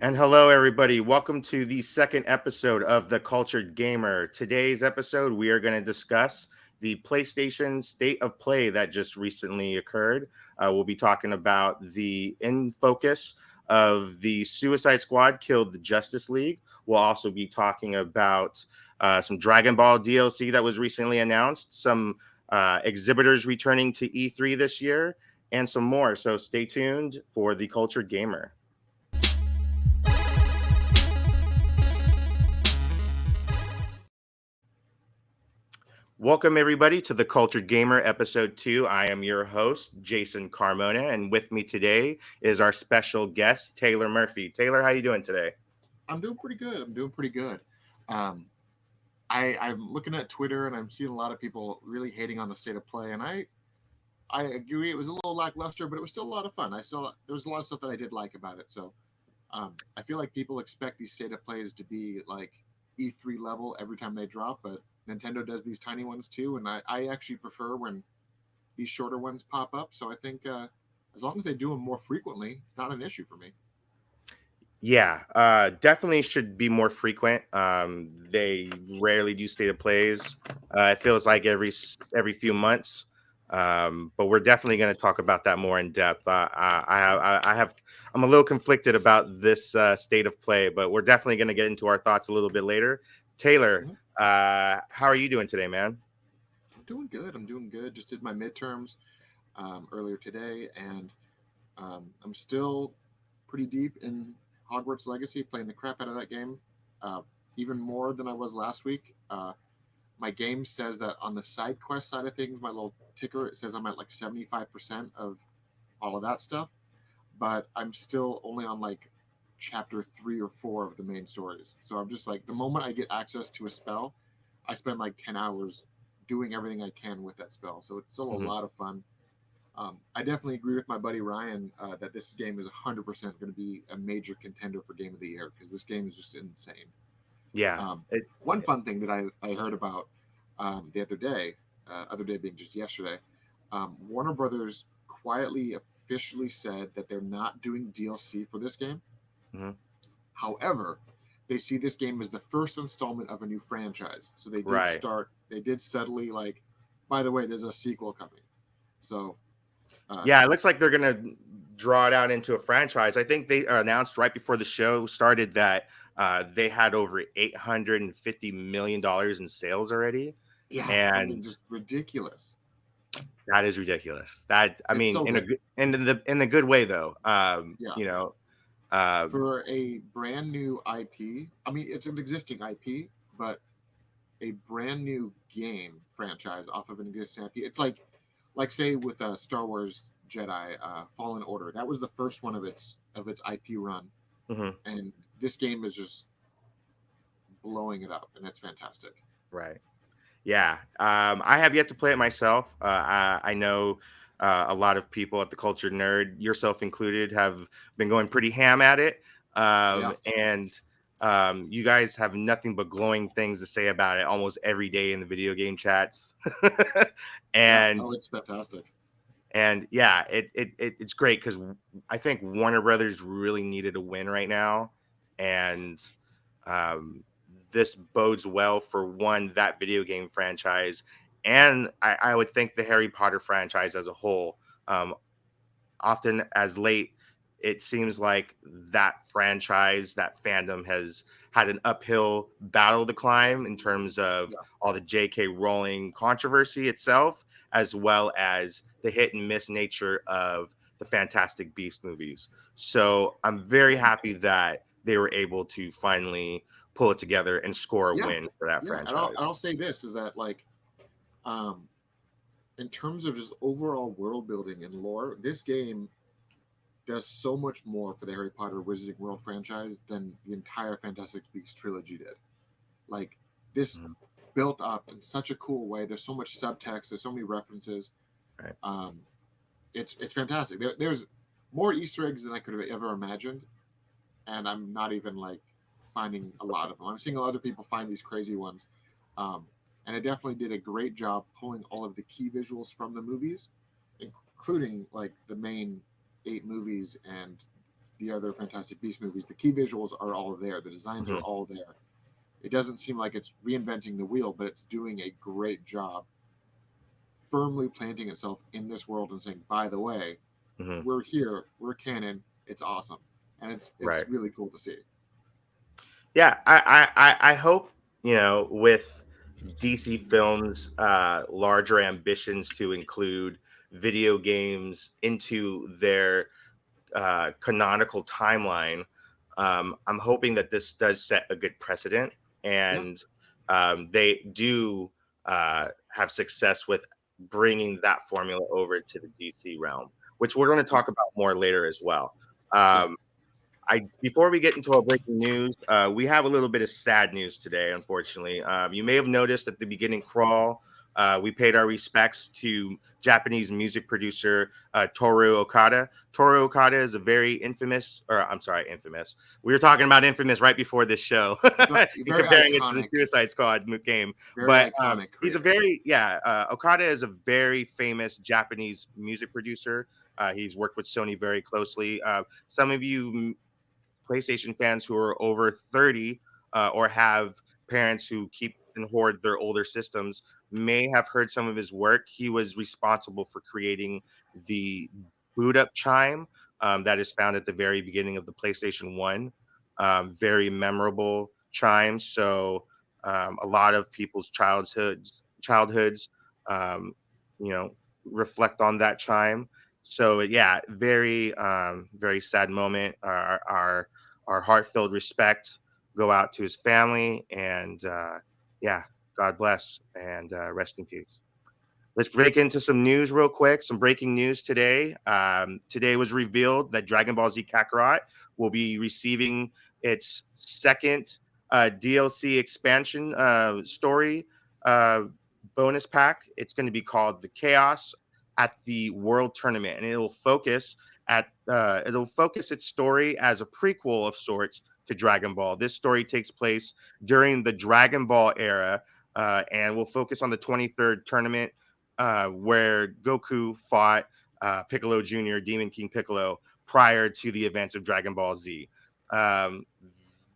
And hello, everybody. Welcome to the second episode of The Cultured Gamer. Today's episode, we are going to discuss the PlayStation State of Play that just recently occurred. We'll be talking about the in focus of the Suicide Squad killed the Justice League. We'll also be talking about some Dragon Ball DLC that was recently announced, some exhibitors returning to E3 this year, and some more. So stay tuned for The Cultured Gamer. Welcome, everybody, to the Cultured Gamer episode 2. I am your host, Jason Carmona, and with me today is our special guest, Taylor Murphy. Taylor, how you doing today? I'm doing pretty good. I'm doing pretty good. Um, I'm looking at Twitter and I'm seeing a lot of people really hating on the state of play, and I agree it was a little lackluster, but it was still a lot of fun. There was a lot of stuff that I did like about it. So I feel like people expect these state of plays to be like E3 level every time they drop, but Nintendo does these tiny ones too, and I actually prefer when these shorter ones pop up. So I think as long as they do them more frequently, it's not an issue for me. Yeah, definitely should be more frequent. They rarely do state of plays. It feels like every few months. But we're definitely going to talk about that more in depth. I'm a little conflicted about this state of play, but we're definitely going to get into our thoughts a little bit later. Taylor, Mhm. how are you doing today, man? I'm doing good. I'm doing good. Just did my midterms earlier today, and I'm still pretty deep in Hogwarts Legacy, playing the crap out of that game, uh, even more than I was last week. My game says that on the side quest side of things, my little ticker, it says I'm at like 75% of all of that stuff, but I'm still only on like chapter 3 or 4 of the main stories. So I'm just like, the moment I get access to a spell, I spend like 10 hours doing everything I can with that spell. So it's still a Mhm. lot of fun. I definitely agree with my buddy Ryan that this game is 100% going to be a major contender for Game of the Year because this game is just insane. Yeah. Um, It, One fun thing that I heard about the other day being just yesterday, Warner Brothers quietly officially said that they're not doing DLC for this game. mhm. However, they see this game as the first installment of a new franchise. So Right. they did steadily like, by the way, there's a sequel coming. So uh, Yeah, it looks like they're gonna draw it out into a franchise. I think they announced right before the show started that they had over $850 million in sales already, yeah, something and just ridiculous. that is ridiculous. That I It's mean, so good. in the good way though. Yeah. Uh, For a brand new IP, I mean, it's an existing IP, but a brand new game franchise off of an existing IP. It's like say with Star Wars Jedi Fallen Order. That was the first one of its IP run, mhm. and this game is just blowing it up, and it's fantastic. Right. Yeah, I have yet to play it myself. I know a lot of people at the Cultured Nerd, yourself included, have been going pretty ham at it, Yeah. and you guys have nothing but glowing things to say about it almost every day in the video game chats, Yeah. and Oh, it's fantastic. yeah, it's great because I think Warner Brothers really needed a win right now, and um, this bodes well for one that video game franchise, and I would think the Harry Potter franchise as a whole. Um, Often as late, it seems like that franchise, that fandom has had an uphill battle to climb in terms of Yeah. all the J.K. Rowling controversy itself, as well as the hit and miss nature of the Fantastic Beast movies. So I'm very happy that they were able to finally pull it together and score a Yeah. win for that Yeah. franchise. I'll say this is that like um, in terms of just overall world building and lore, this game does so much more for the Harry Potter Wizarding World franchise than the entire Fantastic Beasts trilogy did. Like this Mhm. built up in such a cool way. There's so much subtext. There's so many references. Right. Um, it's fantastic. There's more Easter eggs than I could have ever imagined, and I'm not even like finding a lot of them. I'm seeing other people find these crazy ones, um, and it definitely did a great job pulling all of the key visuals from the movies, including like the main 8 movies and the other Fantastic Beast movies. The key visuals are all there. The designs are Hmm. all there. It doesn't seem like it's reinventing the wheel, but it's doing a great job firmly planting itself in this world and saying, by the way, Hmm. we're here, we're canon, it's awesome. And it's Right. really cool to see. Yeah, I hope, with DC Films' larger ambitions to include video games into their canonical timeline, I'm hoping that this does set a good precedent, Yeah, and they do have success with bringing that formula over to the DC realm, which we're going to yeah, talk about more later as well. yeah. Um, I before we get into our breaking news, we have a little bit of sad news today. Unfortunately, you may have noticed at the beginning crawl, we paid our respects to Japanese music producer Tohru Okada. Tohru Okada is a very infamous, or I'm sorry, infamous. We were talking about infamous right before this show and Very comparing it to the iconic, Suicide Squad game. very But iconic he's a creator. very, yeah, Okada is a very famous Japanese music producer. He's worked with Sony very closely. Some of you PlayStation fans who are over 30 or have parents who keep and hoard their older systems may have heard some of his work. He was responsible for creating the boot up chime that is found at the very beginning of the PlayStation 1. Very memorable chime. So a lot of people's childhoods, um, you know, reflect on that chime. So yeah, very sad moment. Our heart-filled respect go out to his family, and yeah, God bless and rest in peace. Let's break into some news real quick. Some breaking news today. Today was revealed that Dragon Ball Z Kakarot will be receiving its second DLC expansion story uh, bonus pack. It's going to be called the Chaos at the World Tournament, and it'll focus its story as a prequel of sorts to Dragon Ball. This story takes place during the Dragon Ball era, and will focus on the 23rd tournament where Goku fought Piccolo Jr., Demon King Piccolo, prior to the events of Dragon Ball Z. Um,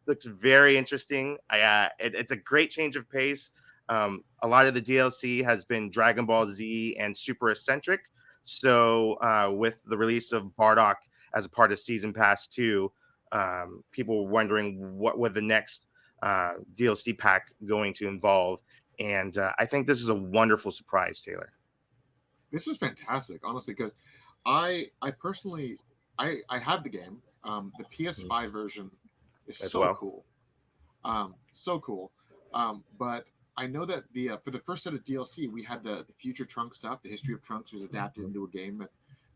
Looks very interesting. It's a great change of pace. A lot of the DLC has been Dragon Ball Z and Super eccentric. So with the release of Bardock as a part of Season Pass 2, people were wondering what would the next DLC pack going to involve. And I think this is a wonderful surprise, Taylor. This is fantastic, honestly, because I personally I have the game. The Mhm. PS5 version is As so well. cool, so cool. But I know that the for the first set of DLC, we had the future Trunks stuff. The history of Trunks was adapted Mhm. into a game.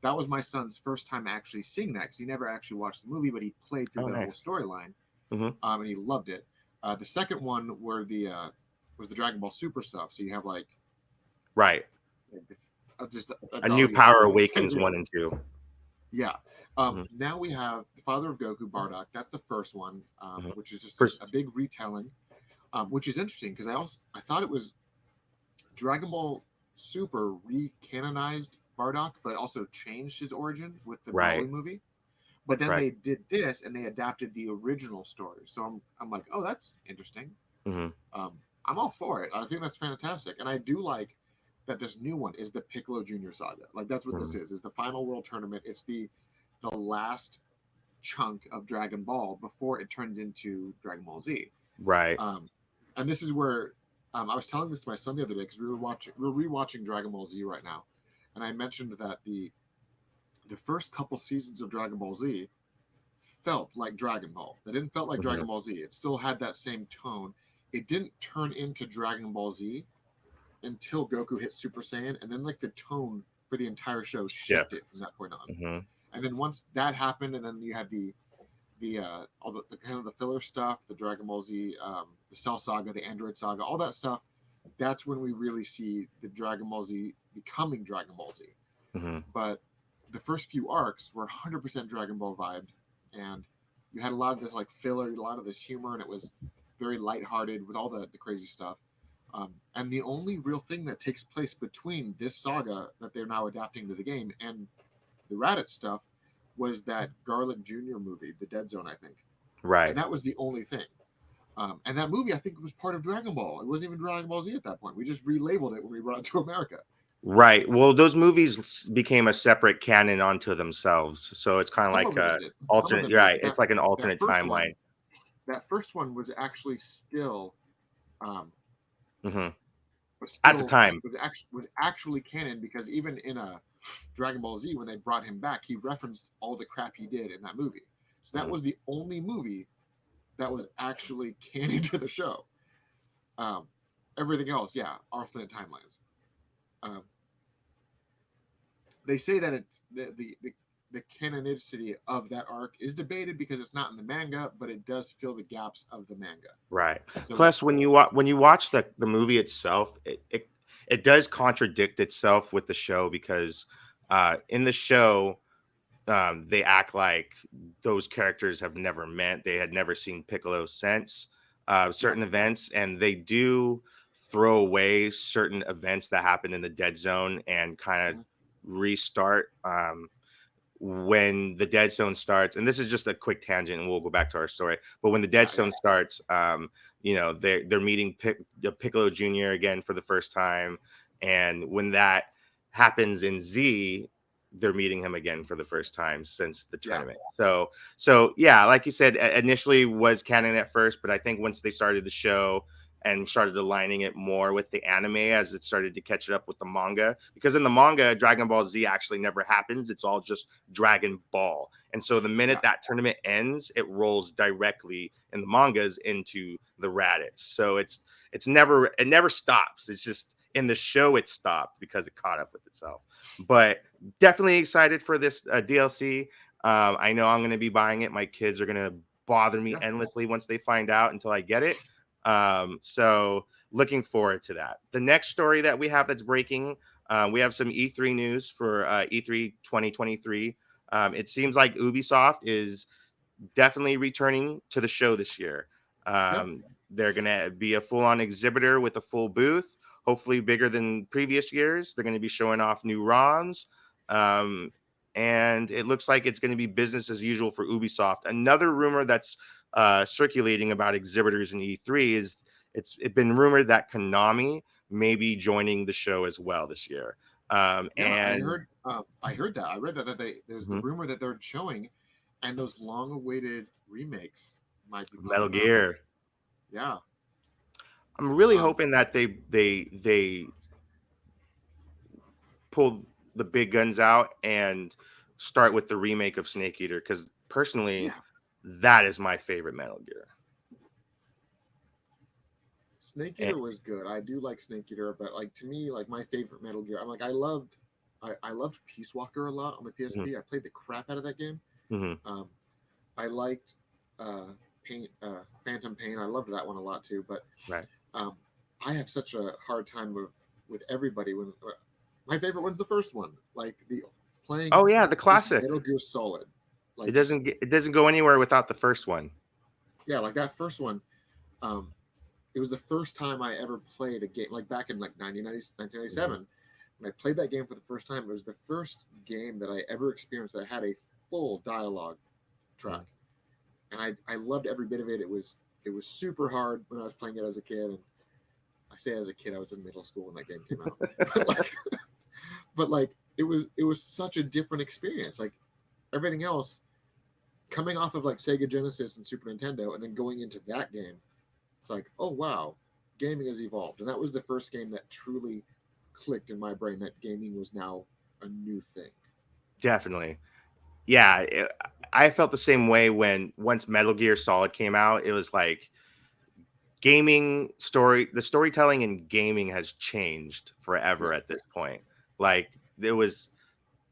That was my son's first time actually seeing that because he never actually watched the movie, but he played through Oh, the whole nice. storyline, Hmm. and he loved it. The second one were the was the Dragon Ball Super stuff. So you have Right. just A that's new all you have Power really to say, Awakens really. 1 and 2. Yeah. Hmm. Now we have the Father of Goku, Bardock. That's the first one, Hmm. which is just a First, big retelling, which is interesting because I thought it was Dragon Ball Super recanonized Bardock, but also changed his origin with the right. Broly movie. But then Right. they did this and they adapted the original story. So I'm like, oh, that's interesting. Hmm. I'm all for it. I think that's fantastic, and I do like that this new one is the Piccolo Junior saga. Like that's what this Hmm. is the final world tournament. It's the last chunk of Dragon Ball before it turns into Dragon Ball Z. Right. Um, and this is where I was telling this to my son the other day because we were rewatching Dragon Ball Z right now, and I mentioned that the first couple seasons of Dragon Ball Z felt like Dragon Ball. They didn't felt like Hmm. Dragon Ball Z. It still had that same tone. It didn't turn into Dragon Ball Z until Goku hit Super Saiyan, and then like the tone for the entire show shifted from Shifts. that point on. Hmm. And then once that happened, and then you had the all the kind of the filler stuff, the Dragon Ball Z, the Cell Saga, the Android Saga, all that stuff. That's when we really see the Dragon Ball Z becoming Dragon Ball Z. Hmm. But the first few arcs were 100% Dragon Ball vibed, and you had a lot of this like filler, a lot of this humor, and it was very lighthearted with all the crazy stuff. And the only real thing that takes place between this saga that they're now adapting to the game and the Raditz stuff was that Garlic Jr. movie, The Dead Zone, I think, and Right. that was the only thing. And that movie, I think, was part of Dragon Ball. It wasn't even Dragon Ball Z at that point. We just relabeled it when we brought it to America. Right. Well, those movies became a separate canon onto themselves. So it's kind of Some like of them a did. Some of alternate, them did. right. But It's like an that alternate first one, timeline. that first one was actually still um, Hmm. was At the still time. was actually canon, because even in a Dragon Ball Z, when they brought him back, he referenced all the crap he did in that movie. So that Mhm. was the only movie that was actually canon to the show. Um, Everything else, yeah, alternate timelines. Um, they say that it's the canonicity of that arc is debated because it's not in the manga, but it does fill the gaps of the manga. Right. So Plus, it's when you watch the movie itself, it does contradict itself with the show because in the show they act like those characters have never met. They had never seen Piccolo since yeah, certain events, and they do throw away certain events that happened in the Dead Zone and kind of mhm, restart. When the Dead Zone starts, and this is just a quick tangent, and we'll go back to our story. But when the Dead yeah, yeah, Zone starts, they're meeting Piccolo Jr. again for the first time, and when that happens in Z, they're meeting him again for the first time since the yeah, tournament. So yeah, like you said, initially was canon at first, but I think once they started the show and started aligning it more with the anime as it started to catch it up with the manga, because in the manga Dragon Ball Z actually never happens. It's all just Dragon Ball. And so the minute yeah, that tournament ends, it rolls directly in the mangas into the Raditz. So it never stops. It's just in the show it stopped because it caught up with itself. But definitely excited for this DLC. I know I'm going to be buying it. My kids are going to bother me yeah, endlessly once they find out until I get it. So looking forward to that. The next story that we have that's breaking, we have some E3 news for E3 2023. It seems like Ubisoft is definitely returning to the show this year. yeah, They're going to be a full on exhibitor with a full booth, hopefully bigger than previous years. They're going to be showing off new ROMs. Um, and it looks like it's going to be business as usual for Ubisoft. Another rumor that's circulating about exhibitors in E3 is it's been rumored that Konami may be joining the show as well this year. yeah. And I heard that. I read that there's the Mhm. rumor that they're showing, and those long-awaited remakes might be Metal popping up. Gear. Yeah. I'm really Um. hoping that they pull the big guns out and start with the remake of Snake Eater because personally, Yeah. that is my favorite Metal Gear. Snake And, Eater was good. I do like Snake Eater, but like to me, like my favorite Metal Gear. I'm like I loved Peace Walker a lot on the mhm, PSP. I played the crap out of that game. mhm, Um, I liked Phantom Pain. I loved that one a lot too. But right. um, I have such a hard time with everybody when my favorite one's the first one. Like the playing Oh yeah, the just classic. Metal Gear Solid. It Like just doesn't get, it doesn't go anywhere without the first one. yeah, like that first one. Um, it was the first time I ever played a game like back in like 1997 Mhm, when I played that game for the first time. It was the first game that I ever experienced that had a full dialogue track, mhm. and I loved every bit of it. It was super hard when I was playing it as a kid, and I say as a kid I was in middle school when that game came out, but like it was such a different experience. Like everything else coming off of like Sega Genesis and Super Nintendo, and then going into that game, it's like, oh wow, gaming has evolved, and that was the first game that truly clicked in my brain that gaming was now a new thing. Definitely. Yeah, I felt the same way when once Metal Gear Solid came out. It was like the storytelling in gaming has changed Yeah, forever at this point. Like there was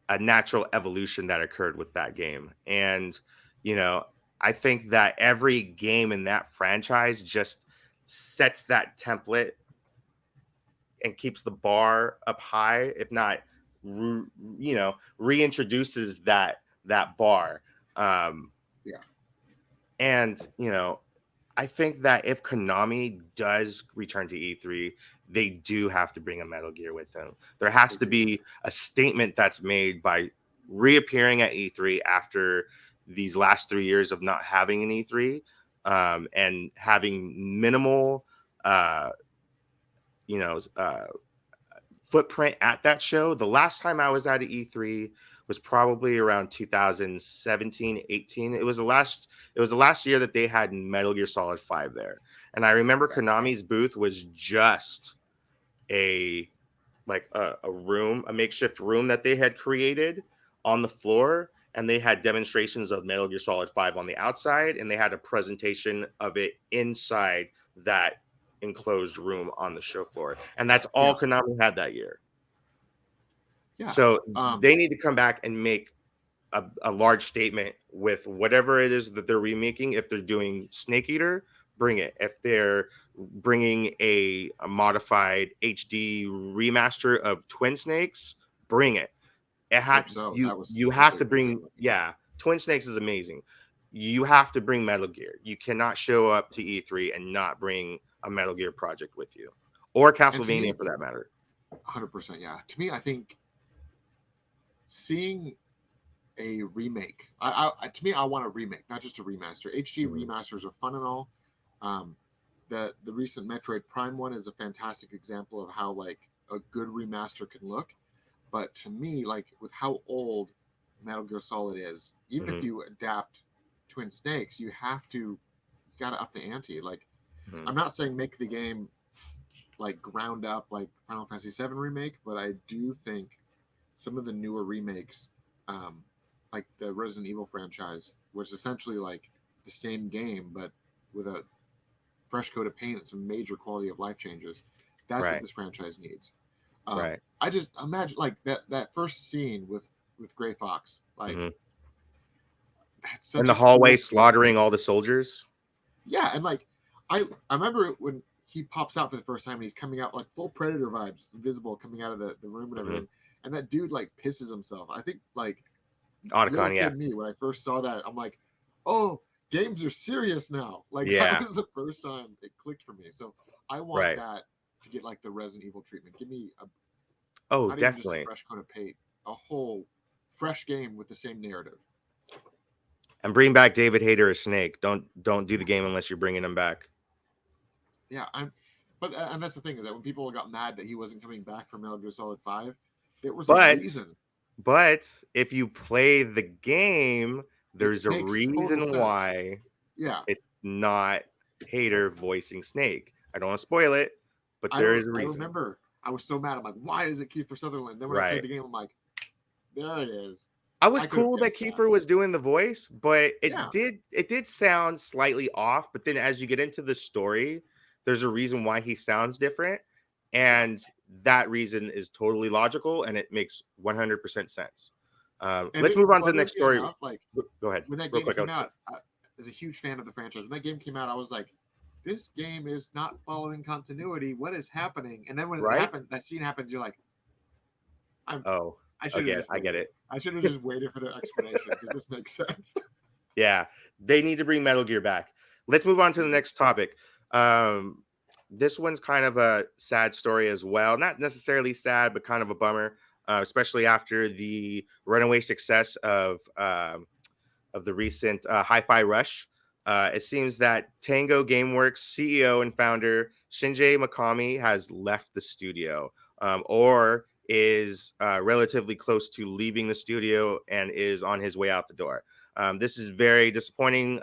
a natural evolution that occurred with that game. And, you know, I think that every game in that franchise just sets that template and keeps the bar up high, if not, re- reintroduces that bar. Um, yeah, and I think that if Konami does return to E3, they do have to bring a Metal Gear with them. There has they to do. be a statement that's made by reappearing at E3 after these last 3 years of not having an E3, and having minimal, uh, you know, footprint at that show. The last time I was at an E3 was probably around 2017, 18. It was the last year that they had Metal Gear Solid 5 there. And I remember Okay. Konami's booth was just a a makeshift room that they had created on the floor, and they had demonstrations of Metal Gear Solid 5 on the outside, and they had a presentation of it inside that enclosed room on the show floor. And that's all Yeah. Konami had that year. Yeah. So Um, they need to come back and make a large statement with whatever it is that they're remaking. If they're doing Snake Eater, bring it. If they're bringing a modified HD remaster of Twin Snakes, bring it. It hope has so. you That's have a to great bring, one. yeah. Twin Snakes is amazing. You have to bring Metal Gear. You cannot show up to E3 and not bring a Metal Gear project with you, or And to Castlevania me, for that matter. 100%. Yeah. To me, I think seeing a remake. To me, I want a remake, not just a remaster. HD Mhm. remasters are fun and all. Um, the recent Metroid Prime one is a fantastic example of how like a good remaster can look. But to me, like with how old Metal Gear Solid is, even if Mhm. you adapt Twin Snakes, you gotta up the ante. Like Mhm. I'm not saying make the game like ground up like Final Fantasy VII remake, but I do think some of the newer remakes, um, like the Resident Evil franchise, was essentially like the same game but with a fresh coat of paint and some major quality of life changes. That's what Right. this franchise needs. Right. I just imagine like that first scene with Gray Fox, like Mhm. that's In such the a cool hallway scene. slaughtering all the soldiers. Yeah, and like I remember when he pops out for the first time and he's coming out like full Predator vibes, visible coming out of the room and Mhm. everything. And that dude like pisses himself. I think like little Otacon, yeah. kid me when I first saw that, I'm like, oh, games are serious now. Like that Yeah. was the first time it clicked for me. So I want Right. that to get like the Resident Evil treatment. Give me a Oh, not even just a definitely. fresh coat of paint, a whole fresh game with the same narrative. And bring back David Hayter as Snake. Don't do the game unless you're bringing him back. Yeah, but and that's the thing is that when people got mad that he wasn't coming back for Metal Gear Solid 5, there was a But reason. but if you play the game, It there's a makes total reason sense. why Yeah, it's not Hayter voicing Snake. I don't want to spoil it, but there is a I reason. remember I was so mad. I'm like, why is it Kiefer Sutherland? Then when I played Right. the game, I'm like, there it is. I was I could have cool that guessed that. Kiefer was doing the voice, but it Yeah, did it did sound slightly off. But then as you get into the story, there's a reason why he sounds different, yeah. and that reason is totally logical and it makes 100% sense. And Let's it move on to the next funnily story. enough, like Go ahead, when that real game quick. came out, I was a huge fan of the franchise. When that game came out, I was like, this game is not following continuity. What is happening? And then when it Right? happened, that scene happens, you're like, I'm Oh, I should have just I get waited. it. I should have just waited for their explanation because this makes sense. Yeah, they need to bring Metal Gear back. Let's move on to the next topic. Um, this one's kind of a sad story as well. Not necessarily sad, but kind of a bummer, especially after the runaway success of the recent Hi-Fi Rush. It seems that Tango Gameworks CEO and founder Shinji Mikami has left the studio, or is relatively close to leaving the studio and is on his way out the door. This is very disappointing.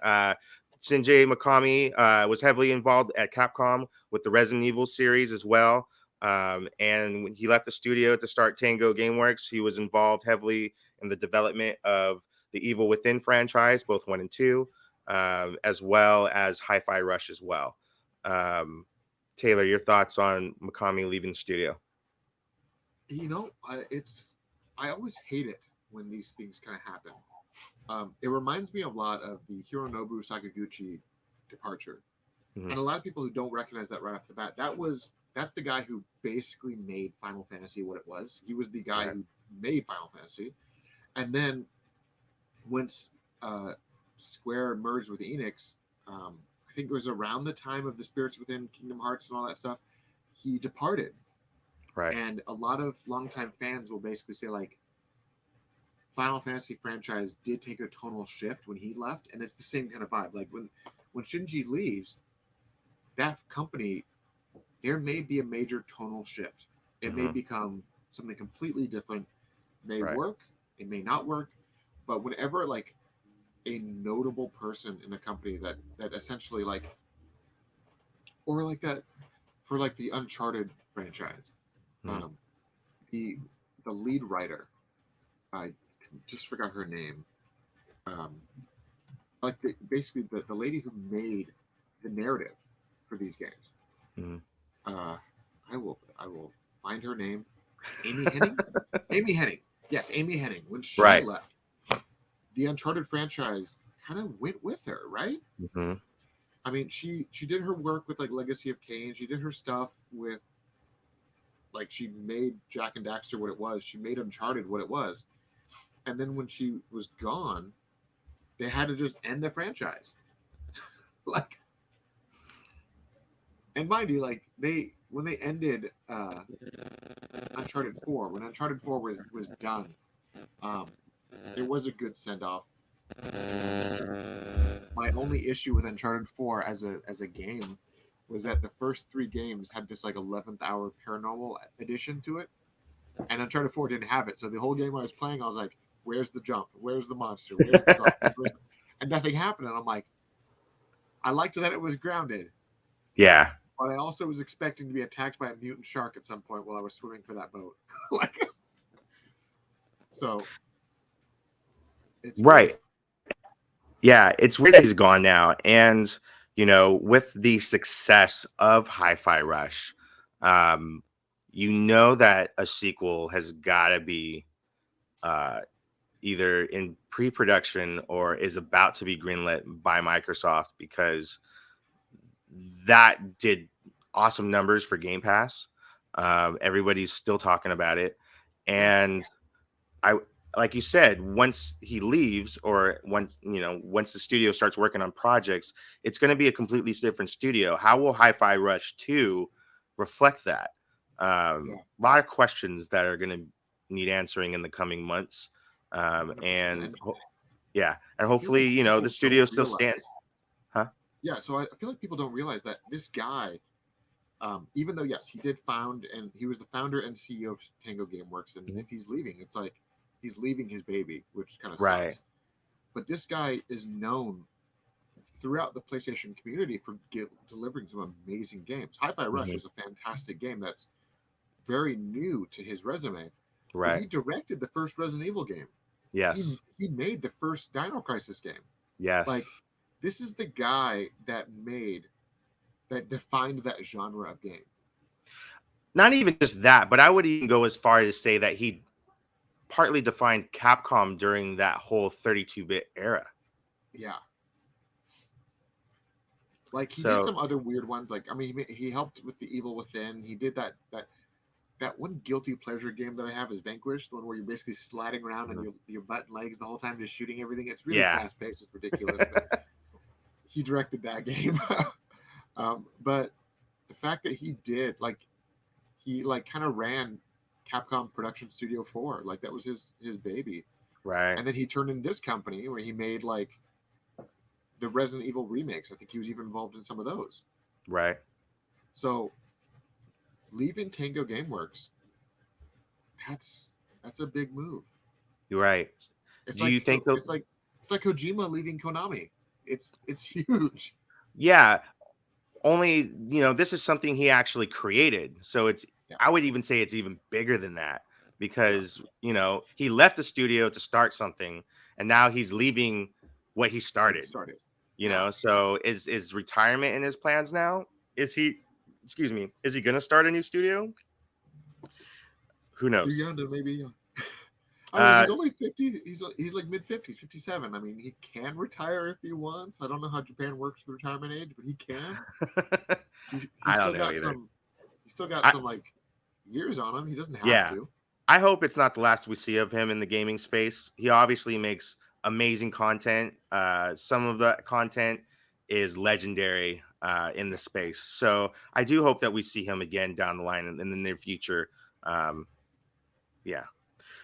Shinji Mikami was heavily involved at Capcom with the Resident Evil series as well. And when he left the studio to start Tango Gameworks, he was involved heavily in the development of the Evil Within franchise, both one and two, as well as Hi-Fi Rush as well. Um, Taylor, your thoughts on Mikami leaving the studio? I always hate it when these things kind of happen. It reminds me a lot of the Hironobu Sakaguchi departure, Mhm. and a lot of people who don't recognize that right off the bat. That's the guy who basically made Final Fantasy what it was. He was the guy Right, who made Final Fantasy, and then once uh, Square merged with Enix, I think it was around the time of the Spirits Within, Kingdom Hearts, and all that stuff. He departed, right, and a lot of longtime fans will basically say like, Final Fantasy franchise did take a tonal shift when he left, and it's the same kind of vibe. Like when Shinji leaves, that company, there may be a major tonal shift. It may Mm-hmm. become something completely different. May Right. work, it may not work, but whenever like a notable person in a company that essentially like, or like that for like the Uncharted franchise, Mm-hmm. um, the the lead writer, I just forgot her name. Um, like basically the lady who made the narrative for these games. Mm-hmm. Uh, I will find her name. Amy Henning. Amy Henning. Yes, Amy Henning. When she Right. left, the Uncharted franchise kind of went with her, right? Mm-hmm. I mean, she did her work with like Legacy of Kain. She did her stuff with like she made Jack and Daxter what it was. She made Uncharted what it was. And then when she was gone, they had to just end the franchise. Like, and mind you, like they when they ended Uncharted 4, when Uncharted 4 was done, um, it was a good send off. And my only issue with Uncharted 4 as a game was that the first three games had this like 11th hour paranormal addition to it, and Uncharted 4 didn't have it. So the whole game I was playing, I was like, "Where's the jump? Where's the monster? Where's the zombie? And nothing happened. And I'm like, I liked that it was grounded, Yeah. but I also was expecting to be attacked by a mutant shark at some point while I was swimming for that boat. Like, so it's weird. Right. Yeah, it's weird that he's gone now. And, with the success of Hi-Fi Rush, um, that a sequel has got to be uh, either in pre-production or is about to be greenlit by Microsoft, because that did awesome numbers for Game Pass. Everybody's still talking about it. Yeah, And I like you said, once he leaves, or once the studio starts working on projects, it's going to be a completely different studio. How will Hi-Fi Rush 2 reflect that? yeah, A lot of questions that are going to need answering in the coming months. 100%. And And yeah, and I feel like hopefully, the people don't studio still stands. realize. Huh? Yeah, so I feel like people don't realize that this guy, even though yes, he did found and he was the founder and CEO of Tango Gameworks, and Mhm. if he's leaving, it's like he's leaving his baby, which kind of Right. sucks. But this guy is known throughout the PlayStation community for delivering some amazing games. Hi-Fi Rush Mhm. is a fantastic game that's very new to his resume, but Right. he directed the first Resident Evil game. He Yes. he made the first Dino Crisis game. Yes. Like, this is the guy that defined that genre of game. Not even just that, but I would even go as far as say that he partly defined Capcom during that whole 32-bit era. Yeah, like he did So, some other weird ones. Like, I mean, he helped with the Evil Within. He did that one guilty pleasure game that I have is Vanquish, the one where you're basically sliding around on mhm. your butt and legs the whole time, just shooting everything. It's really Yeah. fast paced. It's ridiculous, but he directed that game. But the fact that he did, like, he like kind of ran Capcom Production Studio 4, like that was his baby, Right. and then he turned in this company where he made like the Resident Evil remakes. I think he was even involved in some of those. Right. So leaving Tango Gameworks, that's a big move. You're right. It's Do you like think they'll? it's like Kojima leaving Konami. It's huge. Yeah. Only, this is something he actually created. So Yeah, I would even say it's even bigger than that, yeah. because, he left the studio to start something, and now he's leaving what he What he started, started. Yeah, So is retirement in his plans now? Is he, excuse me, is he going to start a new studio? Who too knows? young to maybe. I mean, Uh, he's only 50. He's like mid 50s, 57. I mean, he can retire if he wants. I don't know how Japan works for retirement age, but he can. He's I don't still know got either. some. He's still got I some like years on him. He doesn't have Yeah. to. I hope it's not the last we see of him in the gaming space. He obviously makes amazing content. Some of the content is legendary in the space. So I do hope that we see him again down the line in the near future. Um, yeah.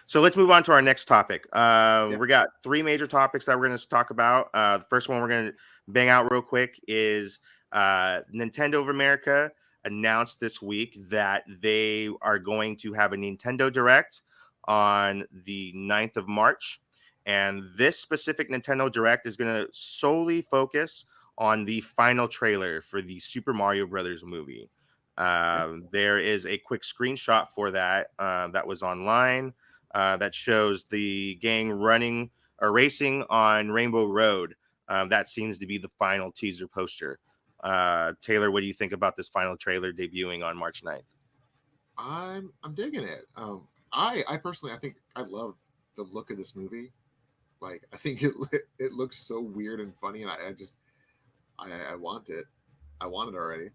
So let's move on to our next topic. Yeah. We got three major topics that we're going to talk about. The first one we're going to bang out real quick is Nintendo of America announced this week that they are going to have a Nintendo Direct on the 9th of March. And this specific Nintendo Direct is going to solely focus on the final trailer for the Super Mario Brothers movie. Okay. There is a quick screenshot for that that was online that shows the gang running or racing on Rainbow Road. That seems to be the final teaser poster. Taylor, what do you think about this final trailer debuting on March 9th? I'm digging it. I personally I think I love the look of this movie. Like I think it looks so weird and funny, and I just I want it. I want it already.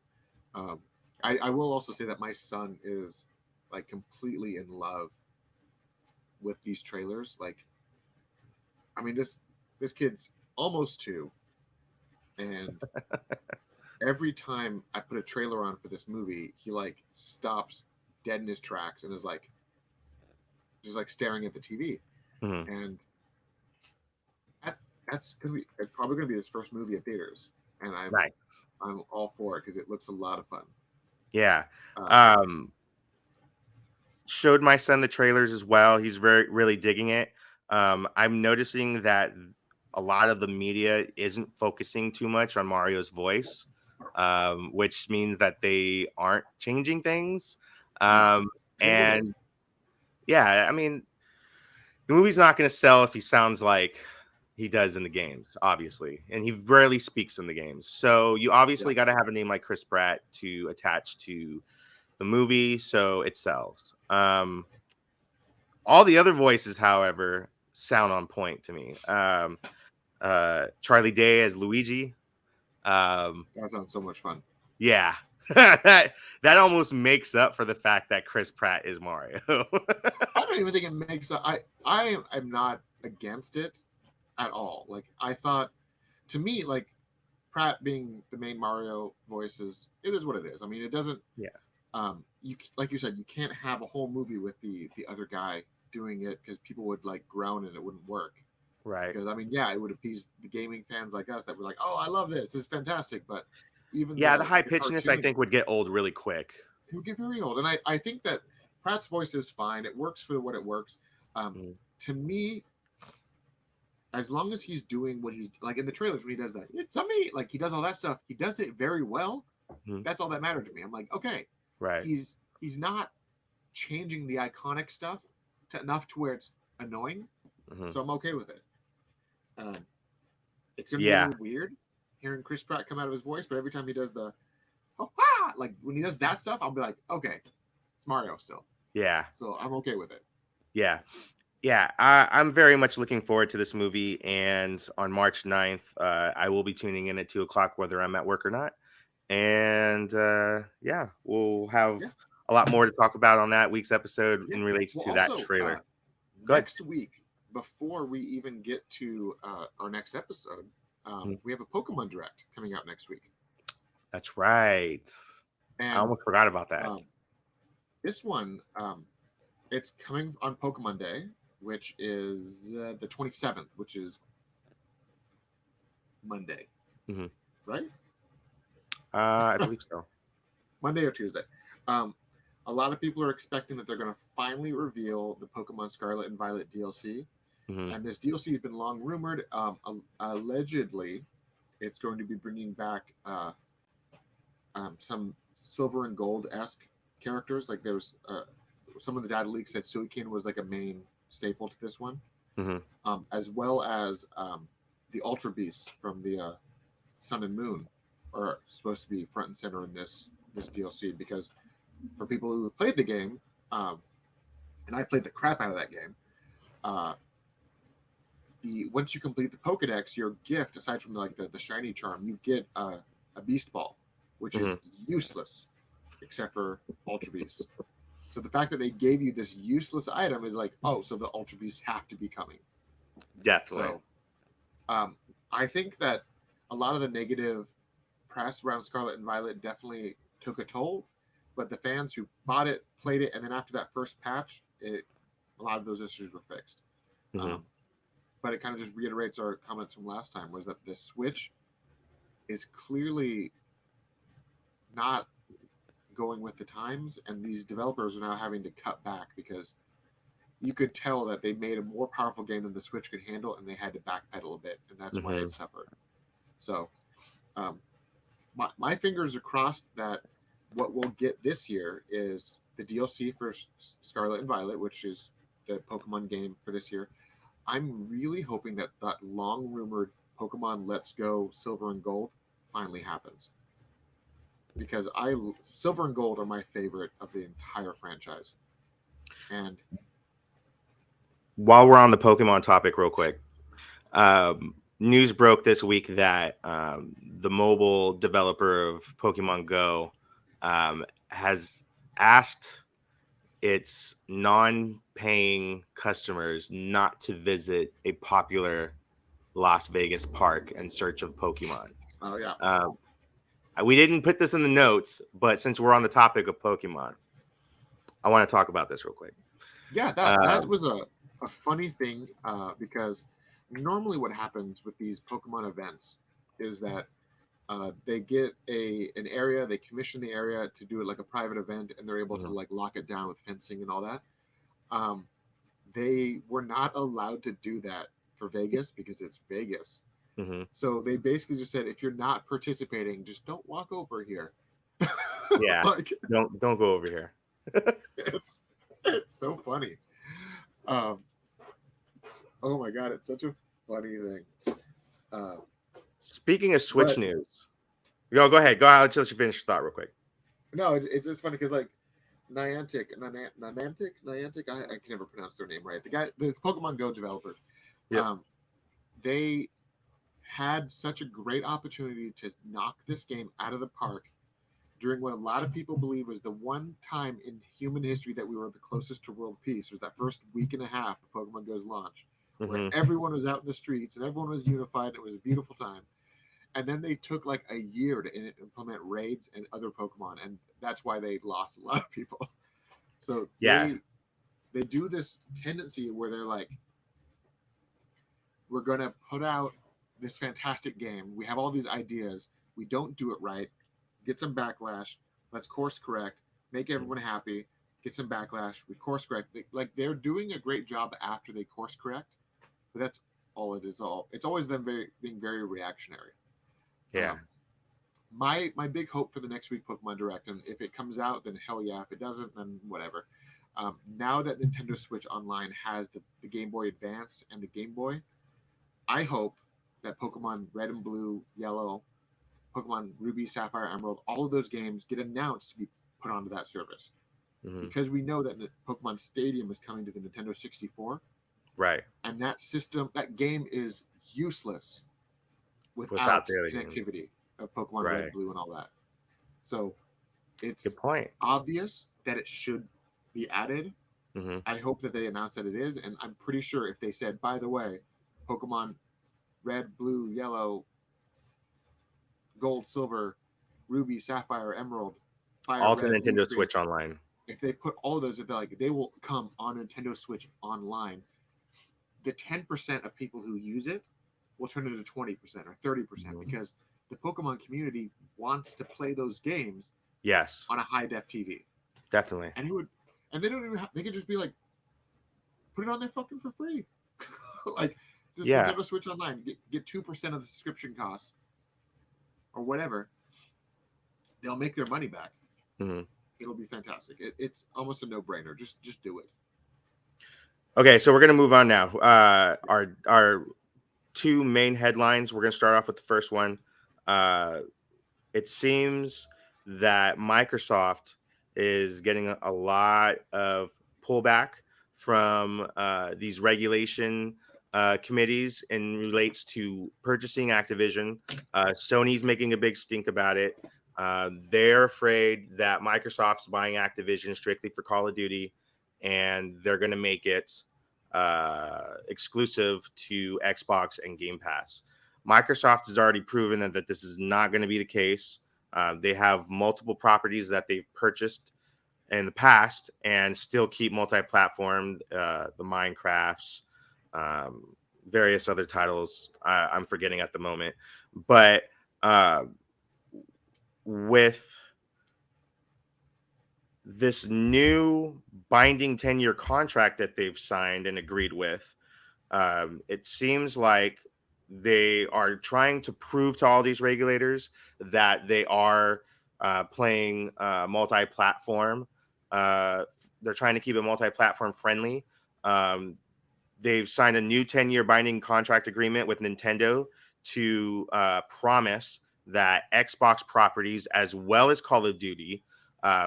Um, I will also say that my son is like completely in love with these trailers. Like I mean this kid's almost 2, and every time I put a trailer on for this movie, he like stops dead in his tracks and is like just like staring at the TV. Mhm. And that, that's gonna be it's probably gonna be his first movie at theaters, and Nice. I'm all for it because it looks a lot of fun. Yeah. Um, Um, Showed my son the trailers as well. He's very really digging it. I'm noticing that a lot of the media isn't focusing too much on Mario's voice, which means that they aren't changing things. no, Um, they wouldn't. and yeah, I mean, the movie's not going to sell if he sounds like he does in the games, obviously, and he rarely speaks in the games. So you Yeah, obviously got to have a name like Chris Pratt to attach to the movie so it sells. All the other voices, however, sound on point to me. Charlie Day as Luigi. Um, that sounds so much fun. yeah, that almost makes up for the fact that Chris Pratt is Mario. I don't even think it makes. I am not against it at all. Like I thought, to me, like Pratt being the main Mario voice is what it is. I mean, it doesn't. Yeah, You like you said, you can't have a whole movie with the other guy doing it because people would like groan and it wouldn't work. right. Because I mean, yeah, it would appease the gaming fans like us that were like, "Oh, I love this. This is fantastic." But even Yeah, the the high the pitchedness I cartoon, think would get old really quick. it would get very old. And I think that Pratt's voice is fine. It works for what it works. Um, Mhm, to me, as long as he's doing what he's like in the trailers when he does that, it's a me. Like he does all that stuff. He does it very well. mhm, That's all that mattered to me. I'm like, okay, right. he's not changing the iconic stuff to enough to where it's annoying. Mhm. So I'm okay with it. Um, it's gonna be a Yeah, little weird hearing Chris Pratt come out of his voice, but every time he does the oh, ah, like when he does that stuff, I'll be like, okay, it's Mario still. yeah, So I'm okay with it. yeah. Yeah, I'm very much looking forward to this movie. And on March 9th, I will be tuning in at 2 o'clock, whether I'm at work or not. And yeah, we'll have Yeah, a lot more to talk about on that week's episode yeah. in relates Well, to that also trailer. Go ahead. next week, before we even get to our next episode, Mhm. we have a Pokemon Direct coming out next week, That's right. I and almost forgot about that. um, this one it's coming on Pokemon Day, which is the 27th, which is Monday, Hmm. right? I believe so. Monday or Tuesday. Um, a lot of people are expecting that they're going to finally reveal the Pokemon Scarlet and Violet DLC. Hmm. And this DLC has been long rumored. Allegedly, it's going to be bringing back some silver and gold esque characters. Like there's some of the data leaks said Suikin was like a main staple to this one, Hmm. as well as the Ultra Beasts from the Sun and Moon are supposed to be front and center in this DLC because for people who played the game, and I played the crap out of that game. Uh, the once you complete the Pokedex, your gift, aside from like the shiny charm, you get a Beast Ball, which Hmm. is useless except for Ultra Beasts. So the fact that they gave you this useless item is like, oh, so the Ultra Beasts have to be coming. Definitely. So um, I think that a lot of the negative press around Scarlet and Violet definitely took a toll, but the fans who bought it, played it, and then after that first patch, it a lot of those issues were fixed. Mm-hmm. But it kind of just reiterates our comments from last time, was that the Switch is clearly not going with the times, and these developers are now having to cut back because you could tell that they made a more powerful game than the Switch could handle, and they had to backpedal a bit, and that's why Mm-hmm. it suffered. So, um, my fingers are crossed that what we'll get this year is the DLC for Scarlet and Violet, which is the Pokemon game for this year. I'm really hoping that that long rumored Pokemon Let's Go Silver and Gold finally happens, because I Silver and Gold are my favorite of the entire franchise. And While we're on the Pokemon topic, real quick, news broke this week that the mobile developer of Pokemon Go has asked its non-paying customers not to visit a popular Las Vegas park in search of Pokemon. oh yeah, Um, we didn't put this in the notes, but since we're on the topic of Pokemon, I want to talk about this real quick. yeah, that Um, was a funny thing, because normally what happens with these Pokemon events is that they get an area, they commission the area to do it like a private event, and they're able to mhm, like lock it down with fencing and all that. Um, they were not allowed to do that for Vegas because it's Vegas. mhm. So they basically just said, if you're not participating, just don't walk over here. Yeah, Like, don't go over here. it's it's so funny. Um, oh my god, it's such a funny thing. Uh, Speaking of Switch but news, go ahead. Go ahead. Let you finish your thought real quick. no, it's just funny because like Niantic, I can never pronounce their name right. The Pokemon Go developer, Yep. um, they had such a great opportunity to knock this game out of the park during what a lot of people believe was the one time in human history that we were the closest to world peace. Was that first week and a half of Pokemon Go's launch, where Hmm. everyone was out in the streets and everyone was unified. And it was a beautiful time. And then they took like a year to implement raids and other Pokemon, and that's why they lost a lot of people. So Yeah. they do this tendency where they're like, we're going to put out this fantastic game. We have all these ideas. We don't do it right. Get some backlash. Let's course correct. Make everyone happy. Get some backlash. We course correct. Like they're doing a great job after they course correct, but that's all it is. All it's always them being very reactionary. Yeah. Um, my big hope for the next week Pokemon Direct, and if it comes out, then hell yeah. If it doesn't, then whatever. Now that Nintendo Switch Online has the Game Boy Advance and the Game Boy, I hope that Pokemon Red and Blue, Yellow, Pokemon Ruby, Sapphire, Emerald, all of those games get announced to be put onto that service, Hmm. because we know that Pokemon Stadium is coming to the Nintendo 64, Right. and that game is useless Without without the other games. connectivity of Pokemon Right. Red, Blue, and all that. So Good it's point. obvious that it should be added. Hmm. I hope that they announce that it is, and I'm pretty sure if they said, by the way, Pokemon Red, Blue, Yellow, Gold, Silver, Ruby, Sapphire, Emerald, Fire All to Red, Leaf Nintendo Green, Switch Online. if they put all of those, if they're like, they will come on Nintendo Switch Online, the 10% of people who use it will turn into 20% or 30%, Mhm. because the Pokemon community wants to play those games Yes, on a high def TV. definitely. And it would, and they don't even they could just be like, put it on there fucking for free. Like, just Yeah. Nintendo Switch Online, get 2% of the subscription cost or whatever. They'll make their money back. Hmm. It'll be fantastic. It's almost a no brainer. Just do it. Okay, so we're gonna move on now. Our two main headlines. We're gonna start off with the first one. Uh, it seems that Microsoft is getting a lot of pullback from these regulation committees and relates to purchasing Activision. Sony's making a big stink about it. They're afraid that Microsoft's buying Activision strictly for Call of Duty, and they're going to make it exclusive to Xbox and Game Pass. Microsoft has already proven that this is not going to be the case. They have multiple properties that they've purchased in the past and still keep multi-platform. The Minecrafts, various other titles I'm forgetting at the moment, but uh, with this new binding 10-year contract that they've signed and agreed with, it seems like they are trying to prove to all these regulators that they are playing multi-platform. Uh, they're trying to keep it multi-platform friendly. Um, they've signed a new 10-year binding contract agreement with Nintendo to promise that Xbox properties as well as Call of Duty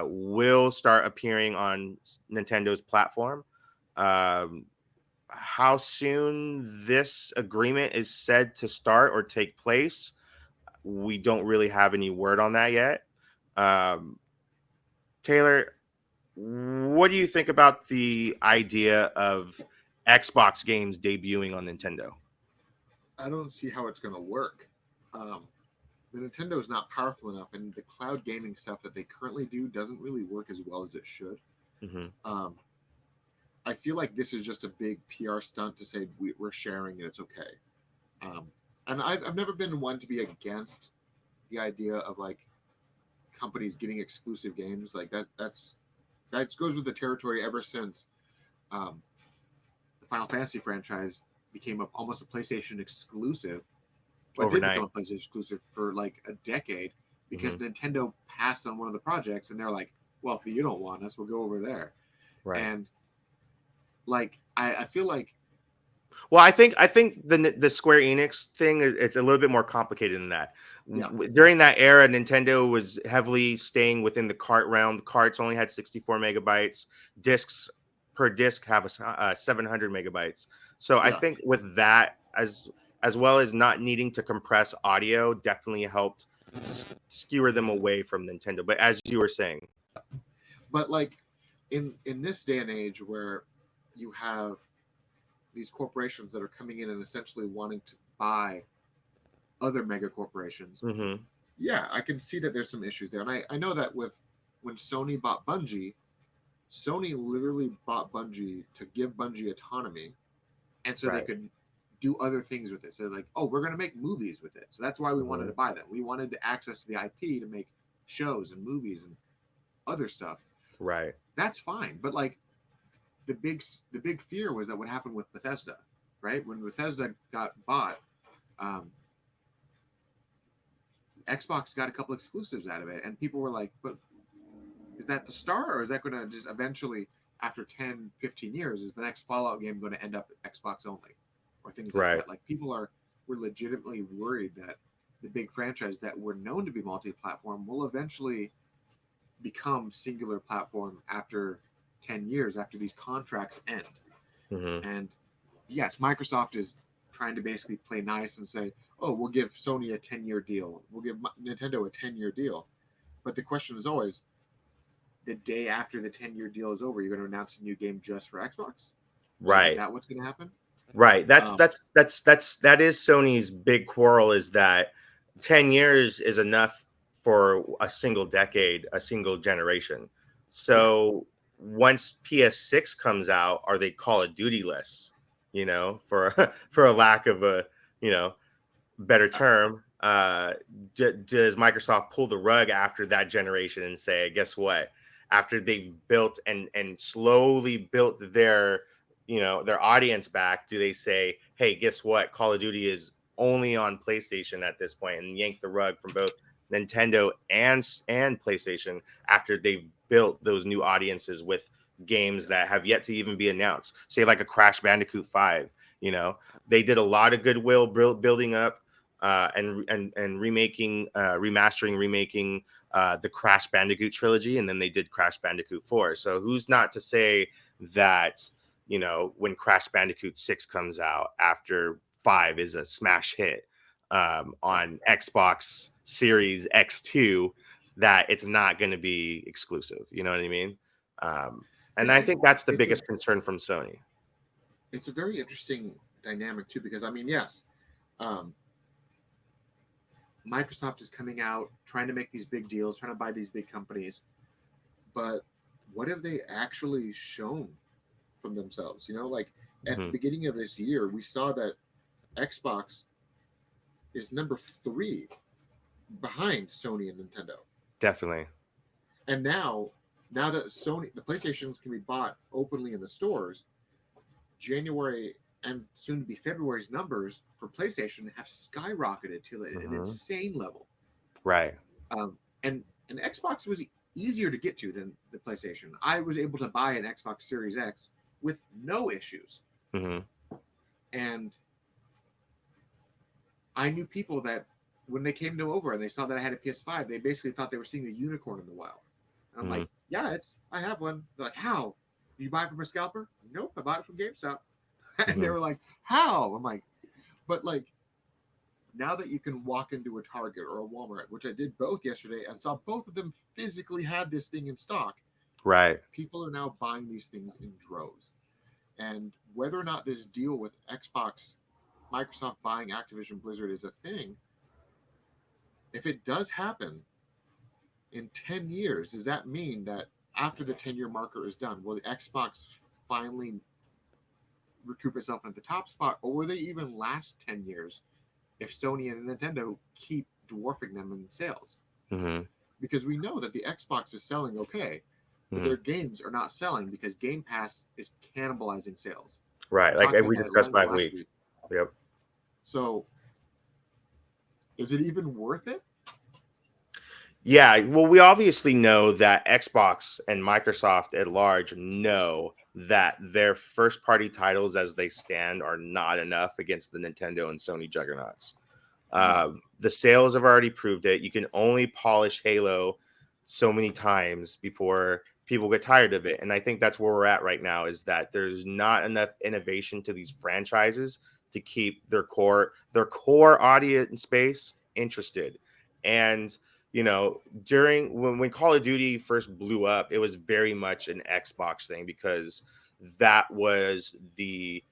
will start appearing on Nintendo's platform. Um, how soon this agreement is said to start or take place, we don't really have any word on that yet. Um, Taylor, what do you think about the idea of Xbox games debuting on Nintendo? I don't see how it's going to work. Um, the Nintendo is not powerful enough, and the cloud gaming stuff that they currently do doesn't really work as well as it should. Mm-hmm. Um, I feel like this is just a big PR stunt to say we're sharing and it's okay. Um, and I've never been one to be against the idea of like companies getting exclusive games like that. That goes with the territory ever since um, the Final Fantasy franchise became almost a PlayStation exclusive, but did become Overnight. a PlayStation exclusive for like a decade because Mm-hmm. Nintendo passed on one of the projects and they're like, well, if you don't want us, we'll go over there. Right. And like I feel like Well, I think the Square Enix thing it's a little bit more complicated than that. yeah During that era, Nintendo was heavily staying within the cart realm. The carts only had 64 megabytes. Discs per disc have 700 megabytes. So I yeah think with that, as well as not needing to compress audio, definitely helped skewer them away from Nintendo. But as you were saying, but like in this day and age where you have these corporations that are coming in and essentially wanting to buy other mega corporations, mm-hmm, yeah, I can see that there's some issues there. And I know that with when Sony bought Bungie, Sony literally bought Bungie to give Bungie autonomy, and so they right, could do other things with it. So like, oh, we're going to make movies with it. So that's why we wanted mm-hmm, to buy them. We wanted to access to the IP to make shows and movies and other stuff. right, That's fine, but like the big fear was that what happened with Bethesda, right? When Bethesda got bought, um, Xbox got a couple exclusives out of it, and people were like, but is that the star, or is that going to just eventually, after 10, 15 years, is the next Fallout game going to end up Xbox only, or things like right, that? Like people were legitimately worried that the big franchise that were known to be multi-platform will eventually become singular platform after 10 years after these contracts end. mm-hmm, And yes, Microsoft is trying to basically play nice and say, oh, we'll give Sony a 10-year deal. We'll give Nintendo a 10-year deal. But the question is always, the day after the 10-year deal is over, you're going to announce a new game just for Xbox? Like, is right. that what's going to happen? Right. That's Um, that's that's that's that is Sony's big quarrel is that 10 years is enough for a single decade, a single generation. yeah, So once PS6 comes out, are they Call of Duty less, for for a lack of a, you know, better uh, term, does Microsoft pull the rug after that generation and say, guess what? After they've built and slowly built their, their audience back, do they say, hey, guess what? Call of Duty is only on PlayStation at this point, and yank the rug from both Nintendo and PlayStation after they've built those new audiences with games yeah, that have yet to even be announced. Say like a Crash Bandicoot 5, they did a lot of goodwill building up and remaking, remaking the Crash Bandicoot trilogy, and then they did Crash Bandicoot 4. So who's not to say that when Crash Bandicoot 6 comes out after 5 is a smash hit yeah. on Xbox Series X2 that it's not going to be exclusive. You know what I mean? And I And think that's the it's a biggest concern from Sony. it's a very interesting dynamic too, because I mean, yes, um, Microsoft is coming out trying to make these big deals, trying to buy these big companies, but what have they actually shown from themselves? Like at the Hmm. beginning of this year, we saw that Xbox is number 3 behind Sony and Nintendo. Definitely. And now that the PlayStations can be bought openly in the stores, January and soon to be February's numbers for PlayStation have skyrocketed to an Hmm. insane level. Right. And Xbox was easier to get to than the PlayStation. I was able to buy an Xbox Series X with no issues, Hmm. and I knew people that when they came to over and they saw that I had a PS5, they basically thought they were seeing a unicorn in the wild. And I'm Hmm. like, yeah, I have one. They're like, how? Did you buy it from a scalper? Nope, I bought it from GameStop. And they Hmm. were like, how? I'm like, but like now that you can walk into a Target or a Walmart, which I did both yesterday and saw both of them physically had this thing in stock, Right. people are now buying these things in droves. And whether or not this deal with Xbox, Microsoft buying Activision Blizzard is a thing, if it does happen in 10 years, does that mean that after the 10-year marker is done, will the Xbox finally recoup itself at the top spot, or will they even last 10 years if Sony and Nintendo keep dwarfing them in sales? Hmm. Because we know that the Xbox is selling okay, but Hmm. their games are not selling because Game Pass is cannibalizing sales. Right. We Like talked about we that at discussed length last last week. week. Yep. So, is it even worth it? Yeah, well, we obviously know that Xbox and Microsoft at large know that their first party titles as they stand are not enough against the Nintendo and Sony juggernauts. No. The sales have already proved it. You can only polish Halo so many times before people get tired of it. And I think that's where we're at right now is that there's not enough innovation to these franchises to keep their core audience base interested. And during when Call of Duty first blew up, it was very much an Xbox thing because that was the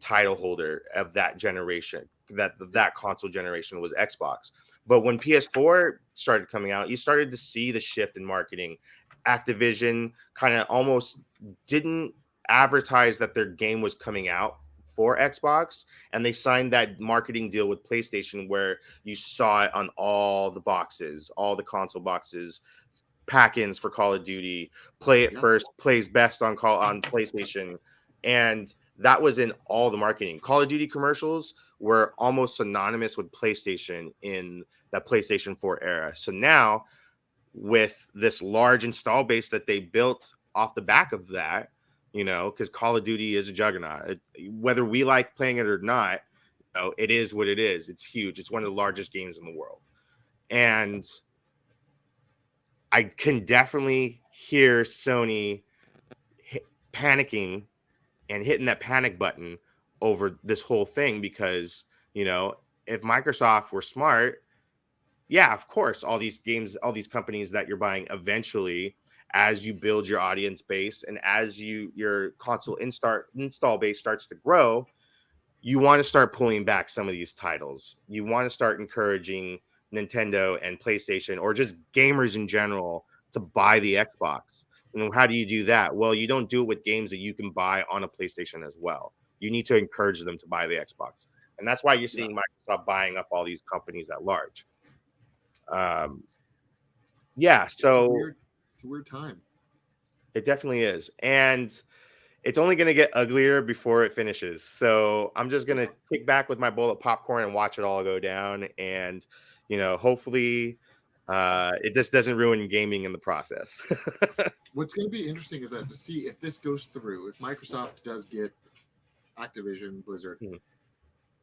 title holder of that generation, Yep. that console generation was Xbox. But when PS4 started coming out, you started to see the shift in marketing. Activision kind of almost didn't advertise that their game was coming out for Xbox, and they signed that marketing deal with PlayStation where you saw it on all the boxes, all the console boxes, pack-ins for Call of Duty, play it Yep. first, plays best on PlayStation, and that was in all the marketing. Call of Duty commercials were almost synonymous with PlayStation in that PlayStation 4 era. So now, with this large install base that they built off the back of that, because Call of Duty is a juggernaut. Whether we like playing it or not, it is what it is. It's huge. It's one of the largest games in the world. And I can definitely hear Sony panicking and hitting that panic button over this whole thing because, you know, if Microsoft were smart, yeah, of course, all these games, all these companies that you're buying eventually, as you build your audience base and as your console install base starts to grow, you want to start pulling back some of these titles. You want to start encouraging Nintendo and PlayStation or just gamers in general to buy the Xbox. And how do you do that? Well, you don't do it with games that you can buy on a PlayStation as well. You need to encourage them to buy the Xbox. And that's why you're Yeah. seeing Microsoft buying up all these companies at large. Um, yeah, It's a so weird. It's a weird time. it definitely is. And it's only going to get uglier before it finishes. So I'm just going Yeah. to kick back with my bowl of popcorn and watch it all go down. And, hopefully it just doesn't ruin gaming in the process. What's going to be interesting is that to see if this goes through, if Microsoft does get Activision Blizzard, Mhm.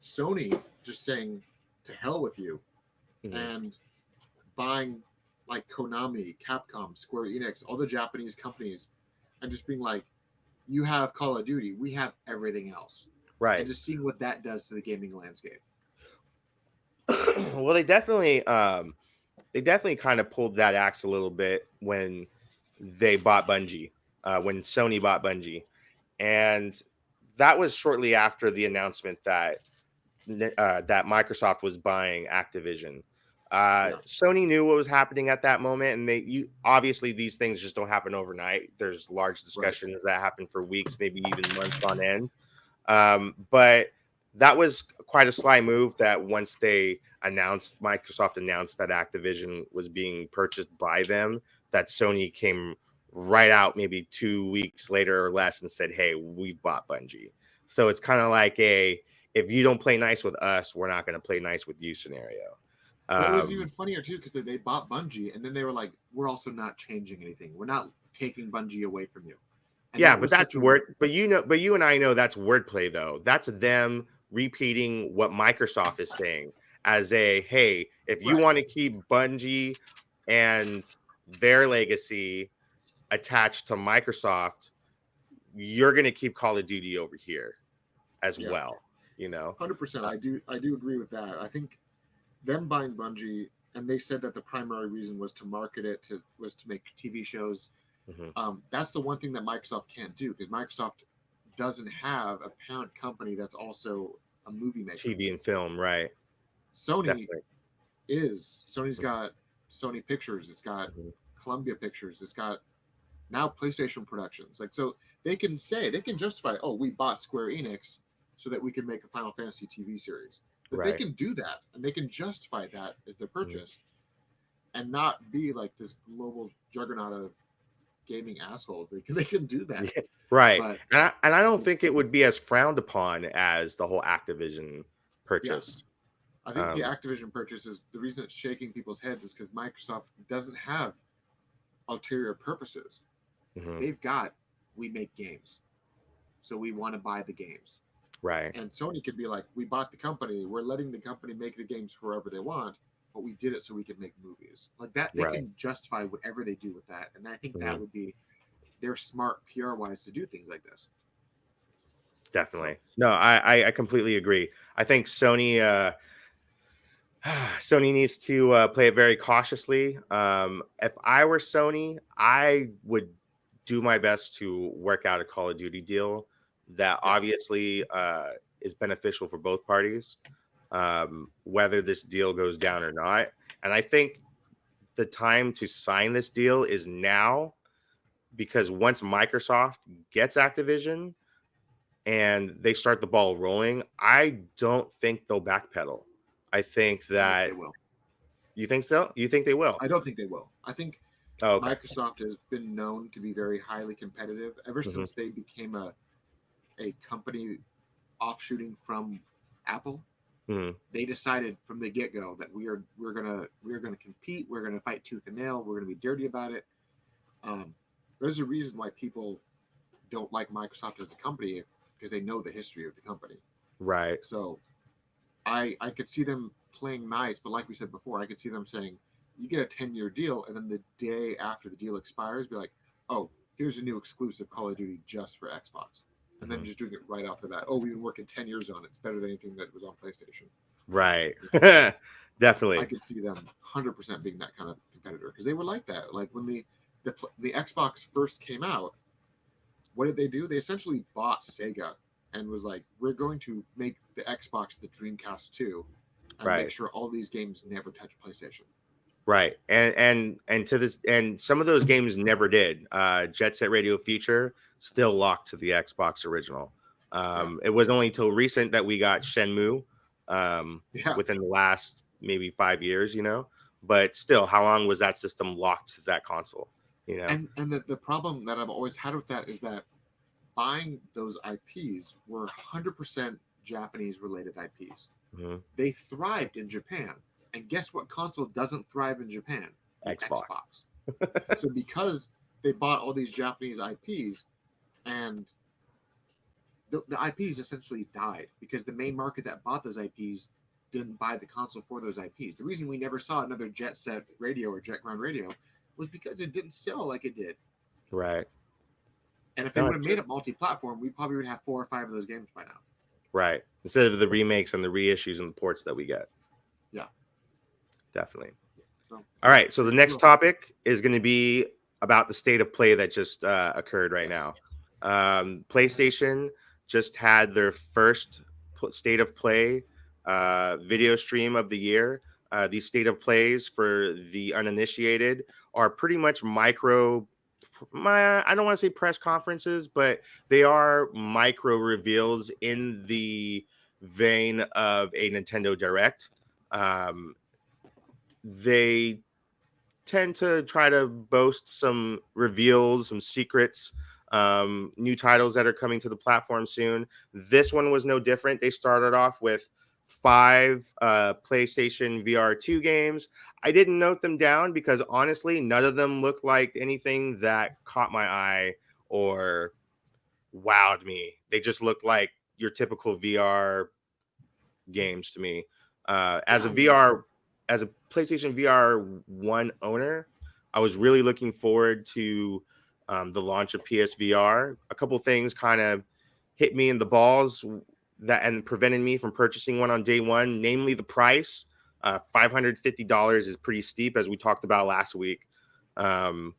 Sony just saying to hell with you Mhm. and buying like Konami, Capcom, Square Enix, all the Japanese companies, and just being like, you have Call of Duty, we have everything else. And Right. just seeing what that does to the gaming landscape. Well, they definitely kind of pulled that axe a little bit when they bought Bungie, when Sony bought Bungie. And that was shortly after the announcement that that Microsoft was buying Activision. Yeah. Sony knew what was happening at that moment, and obviously these things just don't happen overnight. There's large Right. discussions that happen for weeks, maybe even months on end. But that was quite a sly move that once Microsoft announced that Activision was being purchased by them, that Sony came right out maybe 2 weeks later or less and said, "Hey, we've bought Bungie." So it's kind of like if you don't play nice with us, we're not going to play nice with you scenario. Well, it was even Um, funnier too because they bought Bungie and then they were like, "We're also not changing anything. We're not taking Bungie away from you." And Yeah, that but was that's such a word. But you and I know that's wordplay, though. That's them repeating what Microsoft is saying as hey, if you right. want to keep Bungie and their legacy attached to Microsoft, you're going to keep Call of Duty over here as Yeah, well. You know, 100%. uh, I do agree with that. I think them buying Bungie, and they said that the primary reason was to market it to make TV shows. mhm. That's the one thing that Microsoft can't do because Microsoft doesn't have a parent company that's also a movie maker. TV and film, right? Sony Definitely. Sony's got Sony Pictures, it's got Mhm. Columbia Pictures, it's got now PlayStation Productions. Like so they can justify, oh, we bought Square Enix so that we can make a Final Fantasy TV series. But they Right. can do that and they can justify that as their Mhm. purchase and not be like this global juggernaut of gaming assholes. They can do that. Yeah, right. But And I don't think it's it would be as frowned upon as the whole Activision yeah, purchase. I think the Um, Activision purchase is the reason it's shaking people's heads is because Microsoft doesn't have ulterior purposes. mhm. They've got we make games, so we want to buy the games. Right. And Sony could be like, we bought the company, we're letting the company make the games forever they want, but we did it so we could make movies. Like that, they Right. can justify whatever they do with that. And I think that Mhm. would be they're smart PR wise to do things like this. So Definitely. No, I completely agree. I think Sony Sony needs to play it very cautiously. If I were Sony, I would do my best to work out a Call of Duty deal that yeah, obviously is beneficial for both parties, whether this deal goes down or not. And I think the time to sign this deal is now because once Microsoft gets Activision and they start the ball rolling, I don't think they'll backpedal. I think I don't think that they will. you think so? You think they will? I don't think they will. I think Oh, okay. Microsoft has been known to be very highly competitive ever Hmm. since they became a company offshooting from Apple. Hmm. They decided from the get go that we're gonna compete. We're gonna fight tooth and nail. We're gonna be dirty about it. Um, there's a reason why people don't like Microsoft as a company because they know the history of the company. Right. So I could see them playing nice, but like we said before, I could see them saying you get a 10-year deal, and then the day after the deal expires, be like, oh, here's a new exclusive Call of Duty just for Xbox, and then Hmm. just doing it right off the bat. Oh, we've been working 10 years on it. It's better than anything that was on PlayStation. Right. You know, I Definitely. could see them 100% being that kind of competitor because they were like that. Like when the Xbox first came out, what did they do? They essentially bought Sega and was like, we're going to make the Xbox the Dreamcast 2 and make Right. sure all these games never touch PlayStation. Right. And to this and some of those games never did. Jet Set Radio Future still locked to the Xbox original. Yeah. It was only until recent that we got Shenmue Yeah. within the last maybe 5 years, But still, how long was that system locked to that console? You know? And the problem that I've always had with that is that buying those IPs were 100% Japanese related IPs. Mhm. They thrived in Japan. And guess what console doesn't thrive in Japan? The Xbox. Xbox. So because they bought all these Japanese IPs and the IPs essentially died because the main market that bought those IPs didn't buy the console for those IPs. The reason we never saw another Jet Set Radio or Jet Ground Radio was because it didn't sell like it did. Right. And if they No, would it's have true. made it multi-platform, we probably would have 4 or 5 of those games by now. Right. Instead of the remakes and the reissues and the ports that we get. Yeah. Definitely. So All right. So the pretty next cool. topic is going to be about the state of play that just occurred right Yes. now. PlayStation just had their first state of play video stream of the year. these state of plays for the uninitiated are pretty much I don't want to say press conferences, but they are micro reveals in the vein of a Nintendo Direct. They tend to try to boast some reveals, some secrets, new titles that are coming to the platform soon. This one was no different. They started off with 5 PlayStation VR 2 games. I didn't note them down because honestly, none of them looked like anything that caught my eye or wowed me. They just looked like your typical VR games to me. Yeah, I mean, As a PlayStation VR 1 owner, I was really looking forward to the launch of PSVR. A couple things kind of hit me in the balls that and prevented me from purchasing one on day one, namely the price. $550 is pretty steep, as we talked about last week. Um,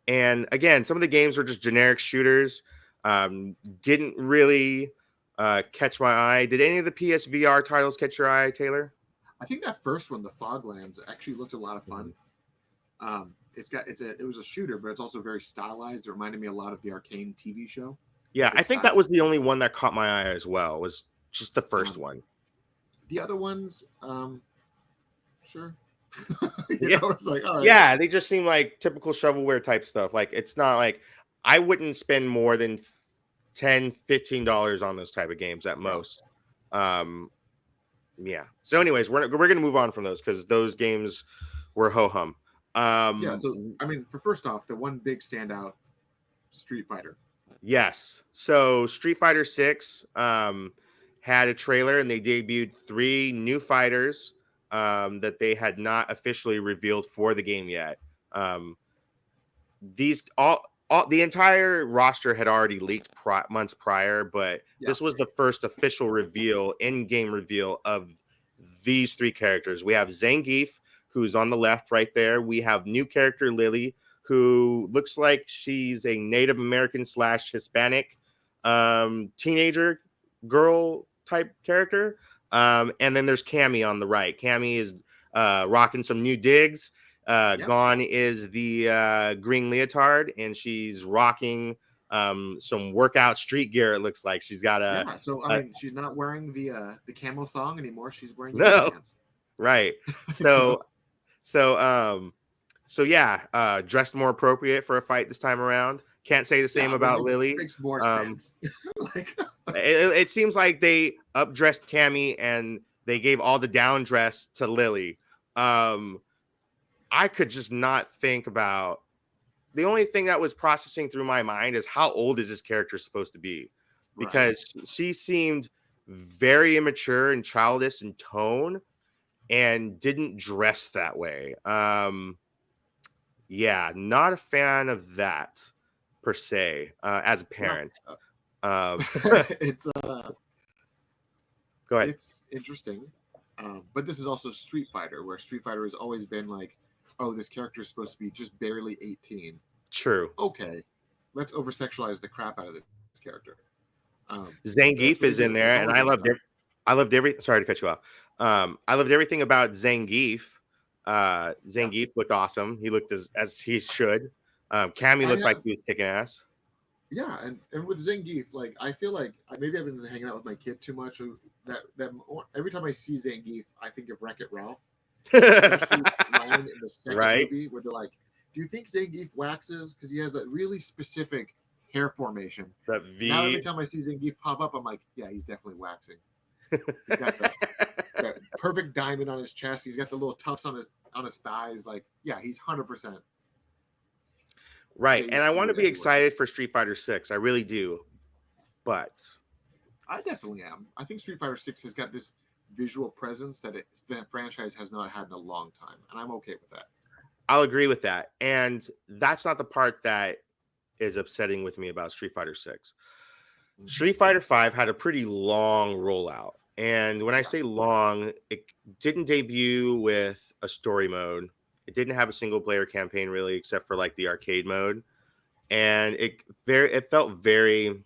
and again, some of the games were just generic shooters. Didn't really catch my eye. Did any of the PSVR titles catch your eye, Taylor? I think that first one, the Foglands, actually looked a lot of fun. It was a shooter, but it's also very stylized. It reminded me a lot of the Arcane TV show. Yeah, The I think that style. was the only one that caught my eye as well. Was just the first Um, one. the other ones, sure. Yeah, It's like, all right. yeah, they just seem like typical shovelware type stuff. Like it's not like I wouldn't spend more than 10, $15 on those type of games at Yeah. most. Um, yeah. So, anyways, we're gonna move on from those because those games were ho hum. Yeah. So, I mean, for first off, the one big standout, Street Fighter. Yes. So Street Fighter 6 had a trailer and they debuted 3 new fighters that they had not officially revealed for the game yet. Um, these all the entire roster had already leaked months prior, but Yeah. this was the first official reveal, in-game reveal of these 3 characters. We have Zangief, who's on the left right there. We have new character Lily, who looks like she's a Native American / Hispanic teenager girl type character. And then there's Cammy on the right. Cammy is rocking some new digs. Yep. Gone is the green leotard, and she's rocking some workout street gear. It looks like she's got Yeah. So, I a mean, she's not wearing the camo thong anymore. She's wearing yoga no, pants. right. So, So so so yeah, dressed more appropriate for a fight this time around. Can't say the yeah, same I mean, about makes Lily. makes more Um, sense. Like, it seems like they updressed Cammy and they gave all the down dress to Lily. Um, I could just not think about the only thing that was processing through my mind is how old is this character supposed to be? right. Because she seemed very immature and childish in tone and didn't dress that way. Yeah, not a fan of that per se, as a Yeah. parent. Um, it's go ahead. it's interesting, but this is also Street Fighter, where Street Fighter has always been like, oh, this character is supposed to be just barely 18. True. Okay, let's over sexualize the crap out of this character. That's Zangief what they is in do. That's there, and always what they've done. I loved every. Sorry to cut you off. I loved everything about Zangief. Yeah, Zangief looked awesome. He looked as he should. Cammy I looked like have. he was kicking ass. Yeah, and with Zangief, like I feel like maybe I've been hanging out with my kid too much. That every time I see Zangief, I think of Wreck It Ralph, especially that line in the second Right? movie where they're like, "Do you think Zangief waxes?" Because he has that really specific hair formation. That Now every V. time I see Zangief pop up, I'm like, "Yeah, he's definitely waxing." He's got that perfect diamond on his chest. He's got the little tufts on his thighs. Like, yeah, he's 100%. Right. They And used I to do want to that be to him. excited for Street Fighter 6. I really do. But I definitely am. I think Street Fighter 6 has got this visual presence that the franchise has not had in a long time, and I'm okay with that. I'll agree with that. And that's not the part that is upsetting with me about Street Fighter 6. Street Fighter 5 had a pretty long rollout. And when I Yeah, say long, it didn't debut with a story mode. It didn't have a single player campaign really, except for like the arcade mode. And it felt very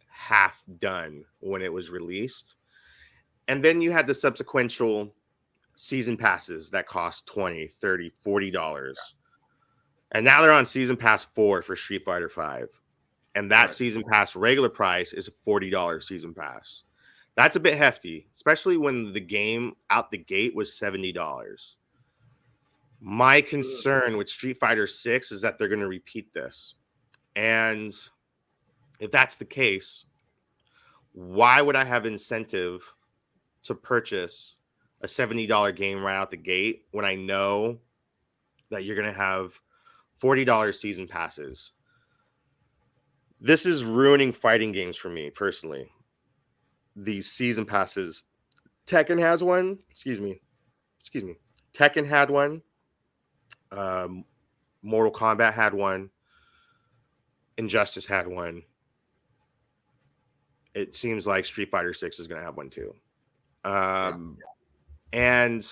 half done when it was released. And then you had the season passes that cost $20, $30, $40. And now they're on season pass 4 for Street Fighter 5. And that Right. season pass regular price is a $40 season pass. That's a bit hefty, especially when the game out the gate was $70. My concern with Street Fighter 6 is that they're going to repeat this. And if that's the case, why would I have incentive to purchase a $70 game right out the gate when I know that you're going to have $40 season passes? This is ruining fighting games for me personally. These season passes. Tekken has one. Excuse me. Tekken had one. Mortal Kombat had one. Injustice had one. It seems like Street Fighter 6 is going to have one too. And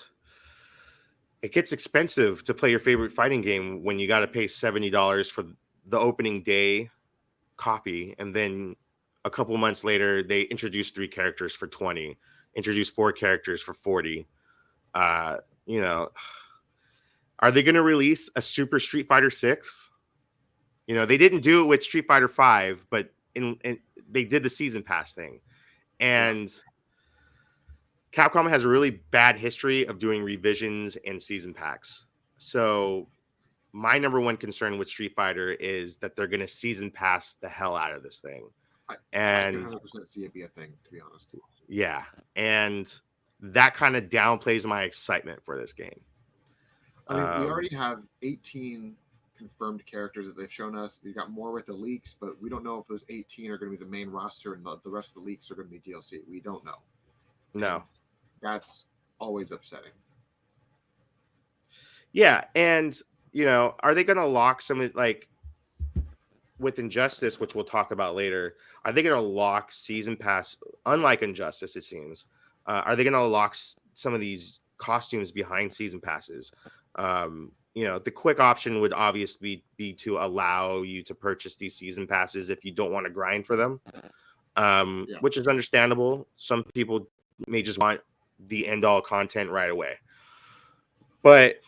it gets expensive to play your favorite fighting game when you got to pay $70 for the opening day copy, and then a couple months later they introduce 3 characters for 20, introduce 4 characters for 40. You know, are they going to release a Super Street Fighter 6? You know, they didn't do it with Street Fighter 5, but in they did the season pass thing. And Capcom has a really bad history of doing revisions and season packs. So my number one concern with Street Fighter is that they're going to season pass the hell out of this thing. I And can 100% see it be a thing, to be honest. yeah, and that kind of downplays my excitement for this game. I mean, we already have 18 confirmed characters that they've shown us. They got more with the leaks, but we don't know if those 18 are going to be the main roster and the rest of the leaks are going to be DLC. We don't know. No. And that's always upsetting. Yeah, and you know, are they going to lock some of, like with Injustice, which we'll talk about later? Are they going to lock season pass? Unlike Injustice, it seems. Are they going to lock some of these costumes behind season passes? You know, the quick option would obviously be to allow you to purchase these season passes if you don't want to grind for them, which is understandable. Some people may just want the end all content right away. But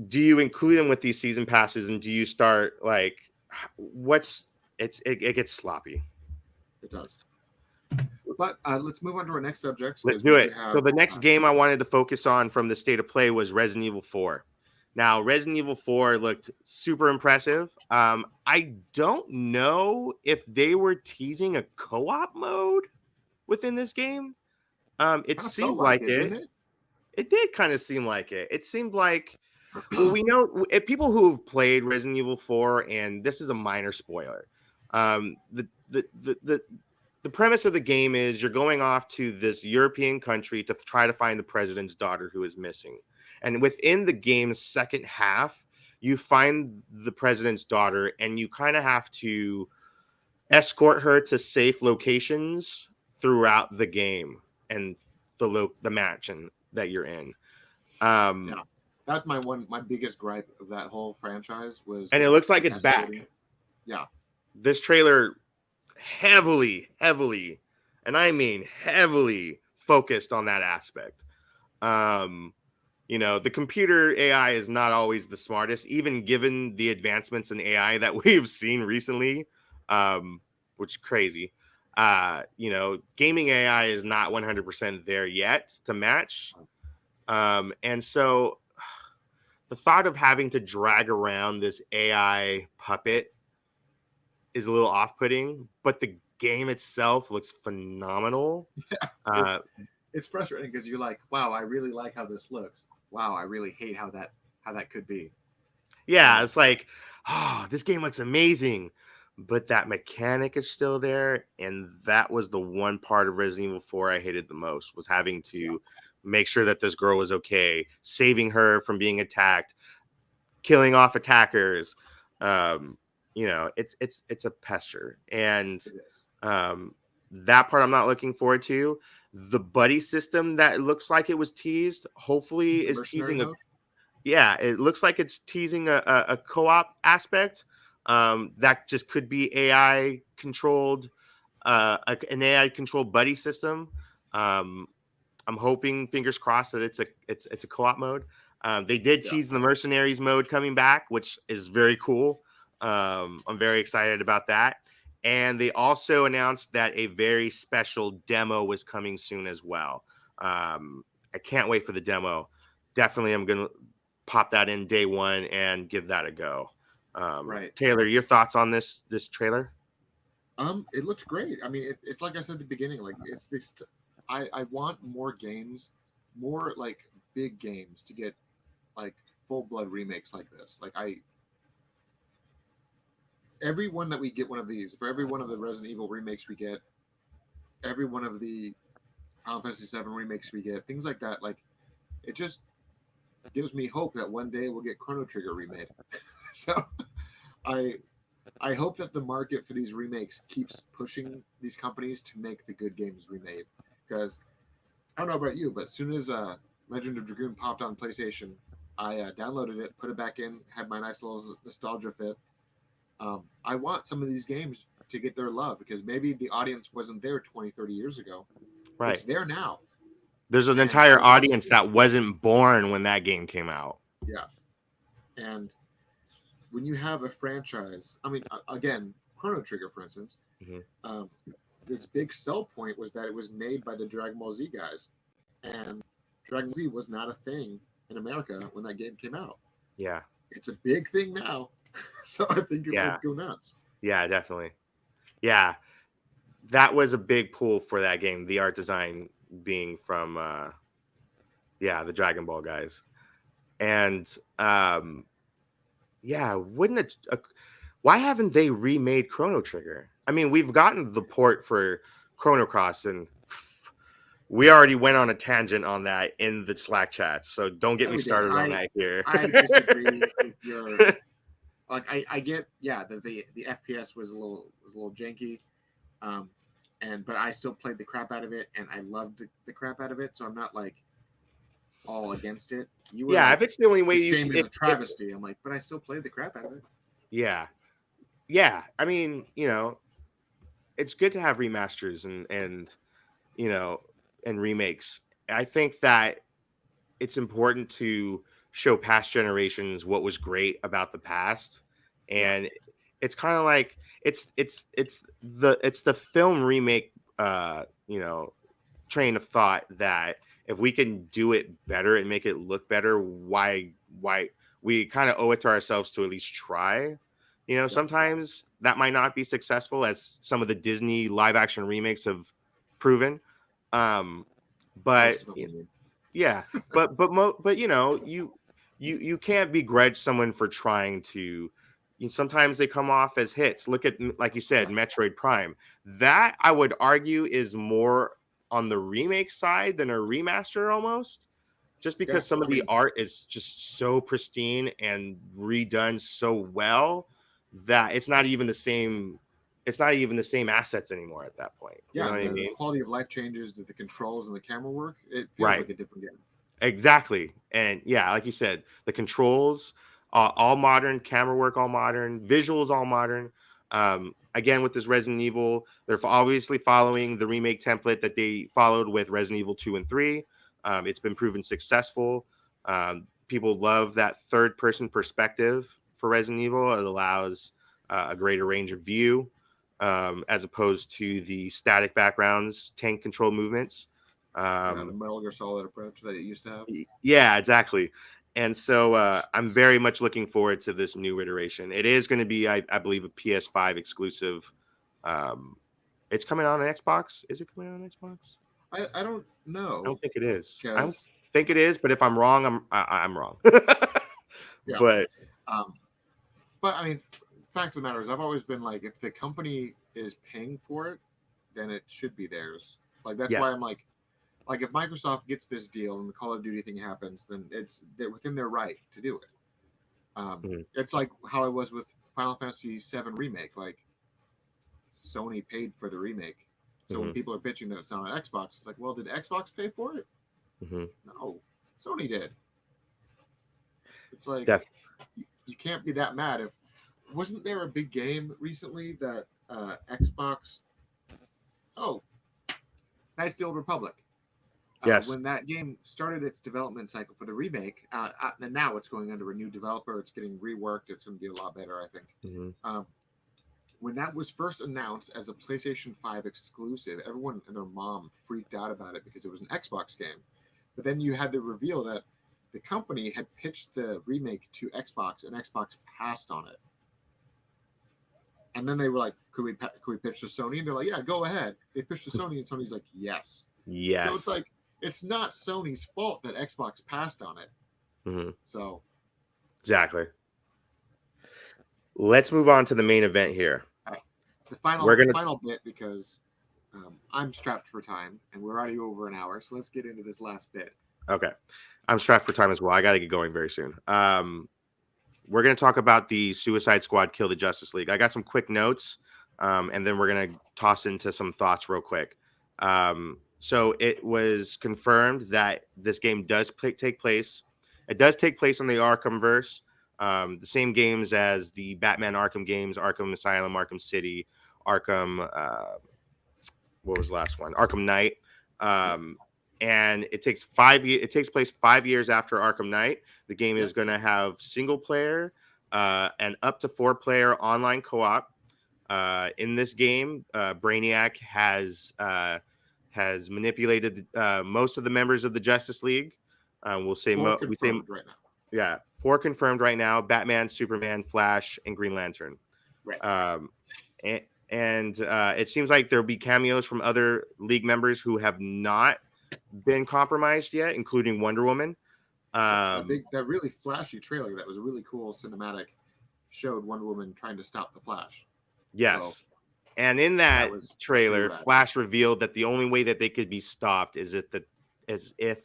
do you include them with these season passes, and do you start like it gets sloppy. It does. But let's move on to our next subject. Let's do it. So the next game I wanted to focus on from the state of play was Resident Evil 4. Now, Resident Evil 4 looked super impressive. I don't know if they were teasing a co-op mode within this game. It seemed like it. It did kind of seem like it. It seemed like, well, we know people who have played Resident Evil 4, and this is a minor spoiler. The premise of the game is you're going off to this European country to try to find the president's daughter who is missing. And within the game's second half, you find the president's daughter, and you kind of have to escort her to safe locations throughout the game and the mansion that you're in. That's my biggest gripe of that whole franchise was, and it looks like it's back. Yeah, this trailer heavily, and I mean heavily focused on that aspect. You know, the computer AI is not always the smartest, even given the advancements in AI that we've seen recently, which is crazy. You know, gaming AI is not 100% there yet to match. And so the thought of having to drag around this AI puppet is a little off-putting, but the game itself looks phenomenal. Yeah, it's frustrating because you're like, wow, I really like how this looks. Wow, I really hate how that could be. Yeah, it's like, oh, this game looks amazing, but that mechanic is still there, and that was the one part of Resident Evil 4 I hated the most, was having to make sure that this girl was okay, saving her from being attacked, killing off attackers. You know, it's a pester, and that part I'm not looking forward to. The buddy system that looks like it was teased, hopefully is teasing it looks like it's teasing a co-op aspect that just could be AI controlled, an AI controlled buddy system. I'm hoping, fingers crossed, that it's a co-op mode. They did Yeah. tease the mercenaries mode coming back, which is very cool. I'm very excited about that. And they also announced that a very special demo was coming soon as well. I can't wait for the demo. Definitely, I'm gonna pop that in day one and give that a go. Right. Taylor, your thoughts on this trailer? It looks great. I mean, it's like I said at the beginning. Like it's this. I want more games, more like big games to get like full blood remakes like this. Like every one that we get one of these for every one of the Resident Evil remakes we get, every one of the Final Fantasy VII remakes we get, things like that. Like it just gives me hope that one day we'll get Chrono Trigger remade. So I I hope that the market for these remakes keeps pushing these companies to make the good games remade. Because I don't know about you, but as soon as Legend of Dragoon popped on PlayStation, I downloaded it, put it back in, had my nice little nostalgia fit. I want some of these games to get their love because maybe the audience wasn't there 20, 30 years ago. Right. It's there now. There's an And I entire want to audience see it. that wasn't born when that game came out. Yeah. And when you have a franchise, I mean, again, Chrono Trigger, for instance, Mhm. um, its big sell point was that it was made by the Dragon Ball Z guys, and Dragon Ball Z was not a thing in America when that game came out. Yeah. It's a big thing now, so I think it Yeah. would go nuts. Yeah, definitely. Yeah. That was a big pull for that game, the art design being from yeah, the Dragon Ball guys. And um yeah, wouldn't it why haven't they remade Chrono Trigger? I mean, we've gotten the port for Chrono Cross, and we already went on a tangent on that in the Slack chat. So don't get Yeah, me we did. started on that here. I disagree with your like. I get yeah that the FPS was a little janky, um, and but I still played the crap out of it, and I loved the crap out of it. So I'm not like all against it. You were Yeah, if like, it's the only way this you game is if, a if travesty. I'm like, but I still played the crap out of it. yeah. Yeah, I mean, it's good to have remasters you know, and remakes. I think that it's important to show past generations what was great about the past, Yeah, and it's kind of like it's the film remake train of thought that if we can do it better and make it look better, why we kind of owe it to ourselves to at least try. yeah. Sometimes that might not be successful, as some of the Disney live action remakes have proven. Um, but Most of them, I mean. yeah, but you can't begrudge someone for trying to. Sometimes they come off as hits. Look at, like you said, Yeah, Metroid Prime. That, I would argue, is more on the remake side than a remaster almost. Just yeah. because some I of the mean, art is just so pristine and redone so well that it's not even the same. It's not even the same assets anymore at that point. You know yeah. what I The mean? quality of life changes, the controls and the camera work. It feels Right. like a different game. Exactly. And yeah, like you said, the controls, all modern, camera work, all modern, visuals, all modern. Again, with this Resident Evil, they're obviously following the remake template that they followed with Resident Evil 2 and 3. It's been proven successful. People love that third person perspective for Resident Evil. It allows a greater range of view, as opposed to the static backgrounds, tank control movements. Yeah, the Um, Metal Gear Solid approach that it used to have. yeah, exactly. And so I'm very much looking forward to this new iteration. It is going to be, I believe, a PS5 exclusive. Um, it's coming out on Xbox. Is it coming out on Xbox? I don't I know don't think it is. I don't because think it is, but if I'm wrong, I'm wrong. yeah. But Um, but I mean, fact of the matter is, I've always been like, if the company is paying for it, then it should be theirs. Like that's yes, why I'm like if Microsoft gets this deal and the Call of Duty thing happens, then they're within their right to do it. mhm, It's like how it was with Final Fantasy VII remake. Like Sony paid for the remake, so when mhm, people are bitching that it's not on Xbox, it's like, well, did Xbox pay for it? mhm. No, Sony did. It's like Def- you can't be that mad. If wasn't there a big game recently that Xbox? Oh, Knights of the Old Republic. Yes. When that game started its development cycle for the remake, and now it's going under a new developer, it's getting reworked. It's going to be a lot better, I think. Mm-hmm. Um, when that was first announced as a PlayStation 5 exclusive, everyone and their mom freaked out about it because it was an Xbox game. But then you had the reveal that the company had pitched the remake to Xbox, and Xbox passed on it. And then they were like, "Could we pitch to Sony?" And they're like, "Yeah, go ahead." They pitched to Sony, and Sony's like, "Yes." So it's Yes. like it's not Sony's fault that Xbox passed on it. Mm-hmm. So Exactly. Let's move on to the main event here. the We're final gonna final bit, because I'm strapped for time and we're already over an hour. So let's get into this last bit. okay. I'm strapped for time as well. I got to get going very soon. We're gonna talk about the Suicide Squad Kill the Justice League. I got some quick notes, and then we're gonna toss into some thoughts real quick. So it was confirmed that this game does take place. It does take place on the Arkhamverse, the same games as the Batman Arkham games, Arkham Asylum, Arkham City, Arkham. What was the last one? Arkham Knight. Yep. And it takes 5 years. It takes place 5 years after Arkham Knight. The game Yep. is going to have single player and up to 4-player online co-op. In this game, Brainiac has manipulated most of the members of the Justice League. We'll say Four confirmed right now. yeah, 4 confirmed right now: Batman, Superman, Flash, and Green Lantern. Right. Um, and it seems like there'll be cameos from other League members who have not been compromised yet, including Wonder Woman. That really flashy trailer that was really cool cinematic showed Wonder Woman trying to stop the Flash. So Yes. And in that that was pretty trailer, rad. Flash revealed that the only way that they could be stopped is if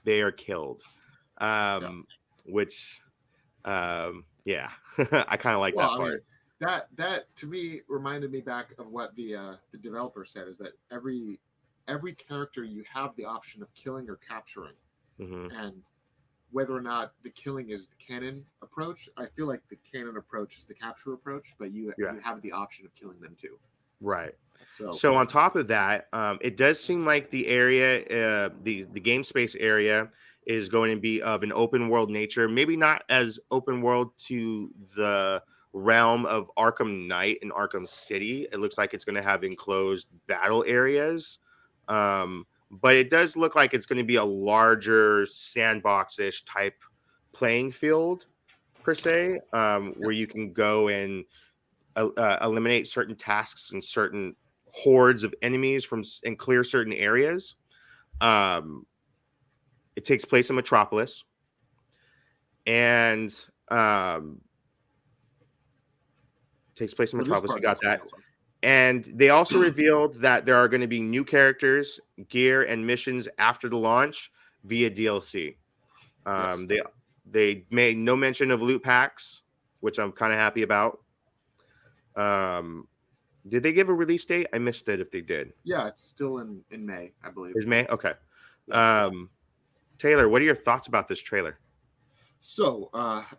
they are killed. Yeah. Which yeah, I kind of like Well, that I mean, part. that to me reminded me back of what the developer said, is that every character you have the option of killing or capturing, Hmm. and whether or not the killing is the canon approach, I feel like the canon approach is the capture approach, but you Yeah. have the option of killing them too. Right. So So on top of that, it does seem like the area, the game space area, is going to be of an open world nature. Maybe not as open world to the realm of Arkham Knight and Arkham City. It looks like it's going to have enclosed battle areas, but it does look like it's going to be a larger sandbox-ish type playing field per se, where you can go and eliminate certain tasks and certain hordes of enemies and clear certain areas. Um, it takes place in Metropolis, and takes place in for this Metropolis. part, You got that's what I that. know of. And they also revealed that there are going to be new characters, gear, and missions after the launch via DLC. Yes. They made no mention of loot packs, which I'm kind of happy about. Um, did they give a release date? I missed it if they did. Yeah, it's still in May, I believe. Is May? Okay. Yeah. Um, Taylor, what are your thoughts about this trailer? So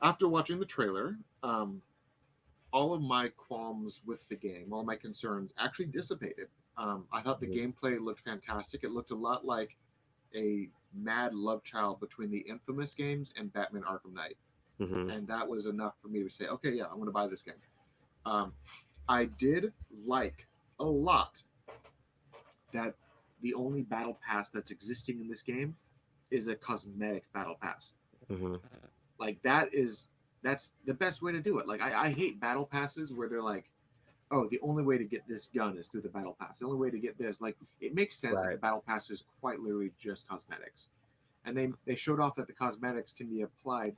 after watching the trailer, all of my qualms with the game, all my concerns actually dissipated. I thought the gameplay looked fantastic. It looked a lot like a mad love child between the Infamous games and Batman Arkham Knight. Mm-hmm. And that was enough for me to say, okay, yeah, I'm going to buy this game. I did like a lot that the only battle pass that's existing in this game is a cosmetic battle pass. Mm-hmm. Like that's the best way to do it. Like I hate battle passes where they're like, oh, the only way to get this gun is through the battle pass. The only way to get this, like, it makes sense that Right. the battle pass is quite literally just cosmetics. And they showed off that the cosmetics can be applied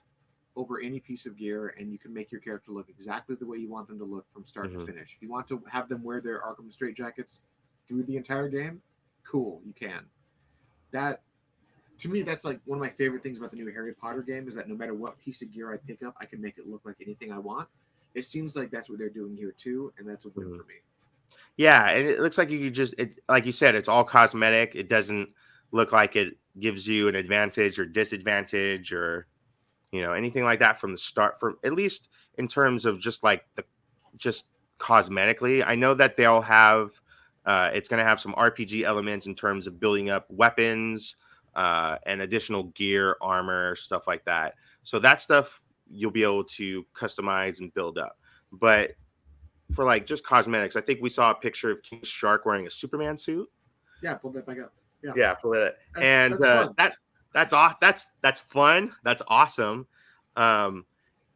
over any piece of gear, and you can make your character look exactly the way you want them to look from start Mm-hmm. to finish. If you want to have them wear their Arkham straitjackets through the entire game, cool, you can. That, to me, that's like one of my favorite things about the new Harry Potter game, is that no matter what piece of gear I pick up, I can make it look like anything I want. It seems like that's what they're doing here too, and that's a win Mm-hmm. for me. Yeah, and it looks like you could like you said, it's all cosmetic. It doesn't look like it gives you an advantage or disadvantage or anything like that from the start. From at least in terms of just cosmetically, I know that they'll have. It's going to have some RPG elements in terms of building up weapons, and additional gear, armor, stuff like that. So that stuff you'll be able to customize and build up. But for like just cosmetics, I think we saw a picture of King Shark wearing a Superman suit. Yeah, pull that back up. Yeah, Yeah, pull it. And that's fun. that's fun. That's awesome. Um,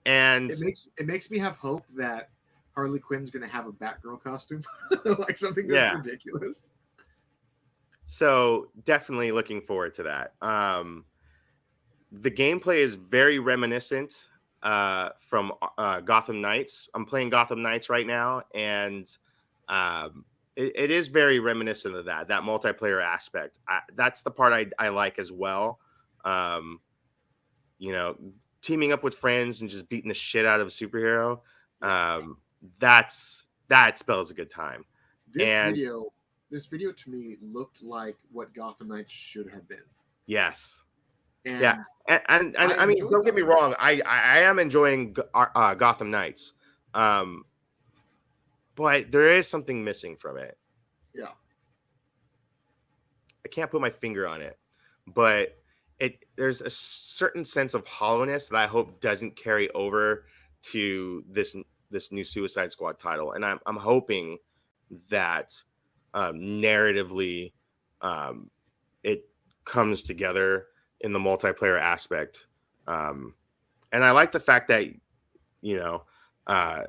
and It makes me have hope that Harley Quinn's gonna have a Batgirl costume, like something that's yeah, ridiculous. so definitely looking forward to that. The gameplay is very reminiscent from Gotham Knights. I'm playing Gotham Knights right now, and um, it is very reminiscent of that multiplayer aspect. That's the part I like as well. Um, you know, teaming up with friends and just beating the shit out of a superhero. Yeah. That spells a good time. This And video, this video to me looked like what Gotham Knights should have been, yes, yeah, and and I I mean, enjoyed don't get me Gotham wrong, Knights. I am enjoying Gotham Knights, um, but there is something missing from it. Yeah, I can't put my finger on it, but there's a certain sense of hollowness that I hope doesn't carry over to this new Suicide Squad title, and I'm hoping that narratively um, it comes together in the multiplayer aspect. And I like the fact that you know uh,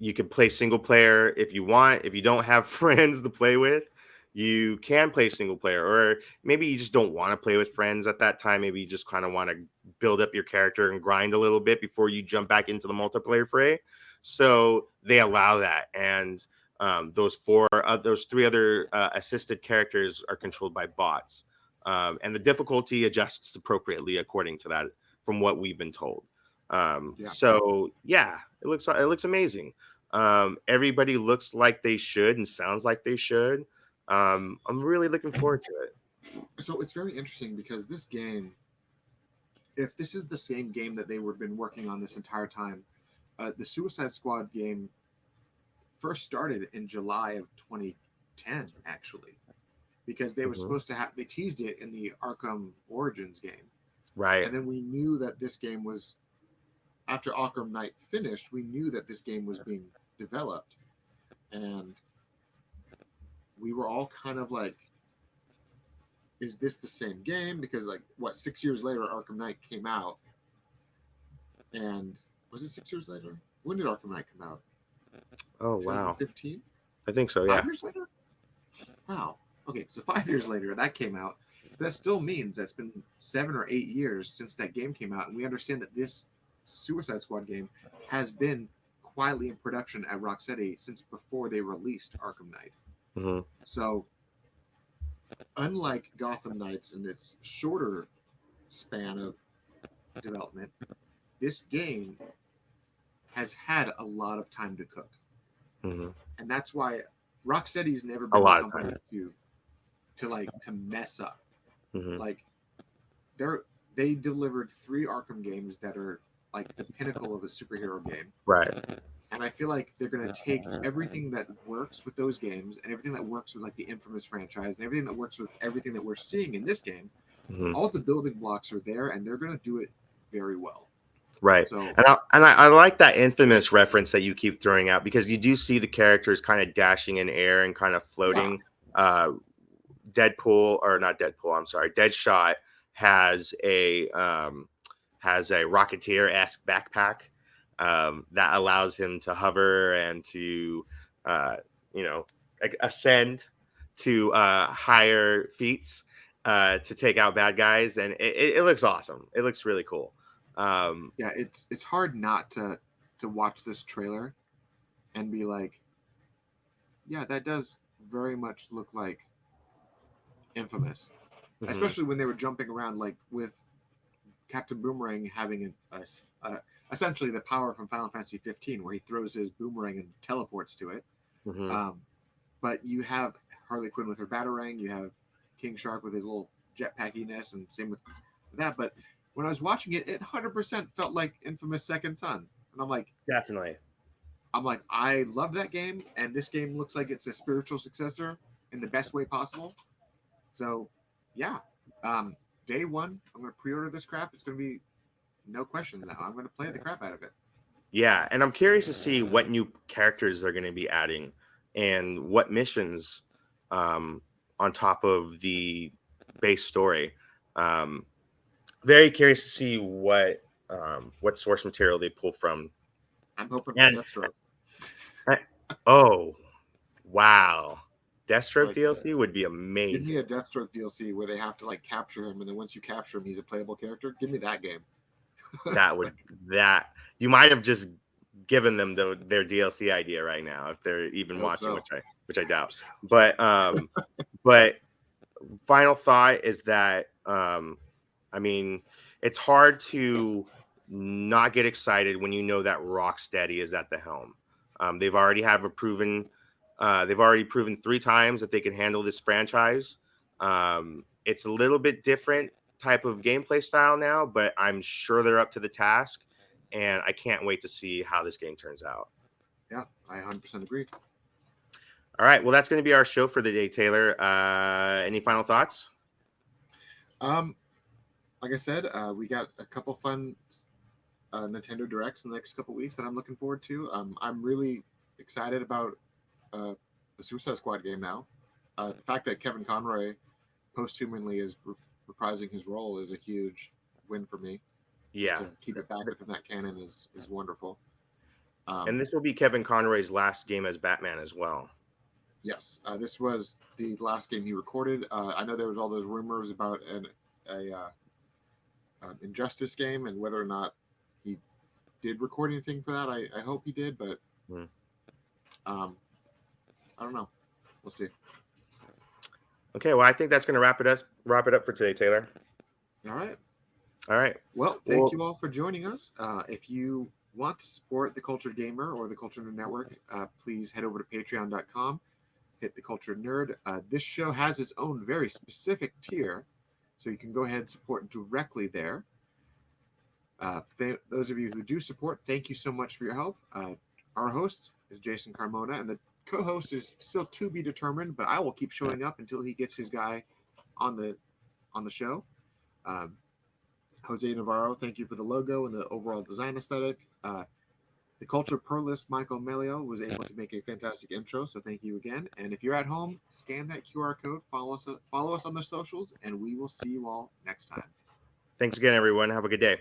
you can play single player if you want. If you don't have friends to play with, you can play single player. Or maybe you just don't want to play with friends at that time. Maybe you just kind of want to build up your character and grind a little bit before you jump back into the multiplayer fray. So they allow that, and those three other assisted characters are controlled by bots, and the difficulty adjusts appropriately according to that, from what we've been told. yeah. So yeah, it looks amazing. Everybody looks like they should and sounds like they should. I'm really looking forward to it. So it's very interesting because this game, if this is the same game that they were been working on this entire time, the Suicide Squad game first started in July of 2010, actually, because they were Mhm. supposed to have they teased it in the Arkham Origins game, Right. and then we knew that this game was after Arkham Knight finished. We knew that this game was being developed, and we were all kind of like, "Is this the same game?" Because like, what 6 years later, Arkham Knight came out, and was it 6 years later? When did Arkham Knight come out? Oh wow. 2015. I think so. Yeah. 5 years later. Wow. Okay, so 5 years later that came out. That still means that's been 7 or 8 years since that game came out, and we understand that this Suicide Squad game has been quietly in production at Rocksteady since before they released Arkham Knight. Hmm. So, unlike Gotham Knights in its shorter span of development, this game has had a lot of time to cook, Hmm. and that's why Rocksteady's never A been the lot of company time. to mess up. Hmm. Like they delivered 3 Arkham games that are like the pinnacle of a superhero game, Right. and I feel like they're gonna take everything that works with those games and everything that works with like the Infamous franchise and everything that works with everything that we're seeing in this game. Hmm. All the building blocks are there, and they're gonna do it very well. Right. So And I like that infamous reference that you keep throwing out, because you do see the characters kind of dashing in air and kind of yeah, floating. Deadpool, or not Deadpool, I'm sorry, Deadshot has a Rocketeer esque backpack that allows him to hover and to uh, ascend to higher feats to take out bad guys, and it looks awesome. It looks really cool. Um, yeah, it's hard not to watch this trailer and be like, yeah, that does very much look like Infamous, mhm, especially when they were jumping around like with Captain Boomerang having essentially the power from Final Fantasy 15, where he throws his boomerang and teleports to it. mhm. Um, but you have Harley Quinn with her batarang, you have King Shark with his little jetpackiness, and same with that. But when I was watching it, it 100% felt like Infamous Second Son, and Definitely. I love that game, and this game looks like it's a spiritual successor in the best way possible. So, yeah, Day one, I'm going to pre-order this crap. It's going to be no questions now. I'm going to play the crap out of it. Yeah, and I'm curious to see what new characters they're going to be adding and what missions um, on top of the base story. Um, very curious to see what source material they pull from. I'm hoping for And Deathstroke. I- oh wow, Deathstroke Like, DLC would be give me amazing. a Deathstroke DLC where they have to like capture him, and then once you capture him, he's a playable character. Give me that game. That would that you might have just given them their DLC idea right now if they're I even hope watching, so. which I I hope doubt. so. But final thought is that I mean it's hard to not get excited when you know that Rocksteady is at the helm. They've already have a proven they've already proven 3 times that they can handle this franchise. It's a little bit different type of gameplay style now, but I'm sure they're up to the task, and I can't wait to see how this game turns out. Yeah, I 100% agree. All right, well, that's going to be our show for the day, Taylor. Any final thoughts? Um, like I said, we got a couple fun Nintendo Directs in the next couple weeks that I'm looking forward to. I'm really excited about uh, the Suicide Squad game now. The fact that Kevin Conroy posthumous is reprising his role is a huge win for me. Just Yeah, to keep it back within that canon is wonderful. and Um, this will be Kevin Conroy's last game as Batman as well. yes, this was the last game he recorded. I know there was all those rumors about a Injustice game and whether or not he did record anything for that. I hope he did, but Hmm. um, I don't know. We'll see. Okay, well, I think that's going to wrap it up for today, Taylor. All right. All right. Well, thank Well, you all for joining us. If you want to support the Cultured Gamer or the Cultured Nerd Network, please head over to patreon.com, hit the Cultured Nerd. This show has its own very specific tier, so you can go ahead and support directly there. Those of you who do support, thank you so much for your help. Our host is Jason Carmona, and the co-host is still to be determined, but I will keep showing up until he gets his guy on the show. Um, Jose Navarro, thank you for the logo and the overall design aesthetic. The culture pluralist Michael Melio was able to make a fantastic intro, so thank you again. And if you're at home, scan that QR code, follow us on the socials, and we will see you all next time. thanks again, everyone. Have a good day.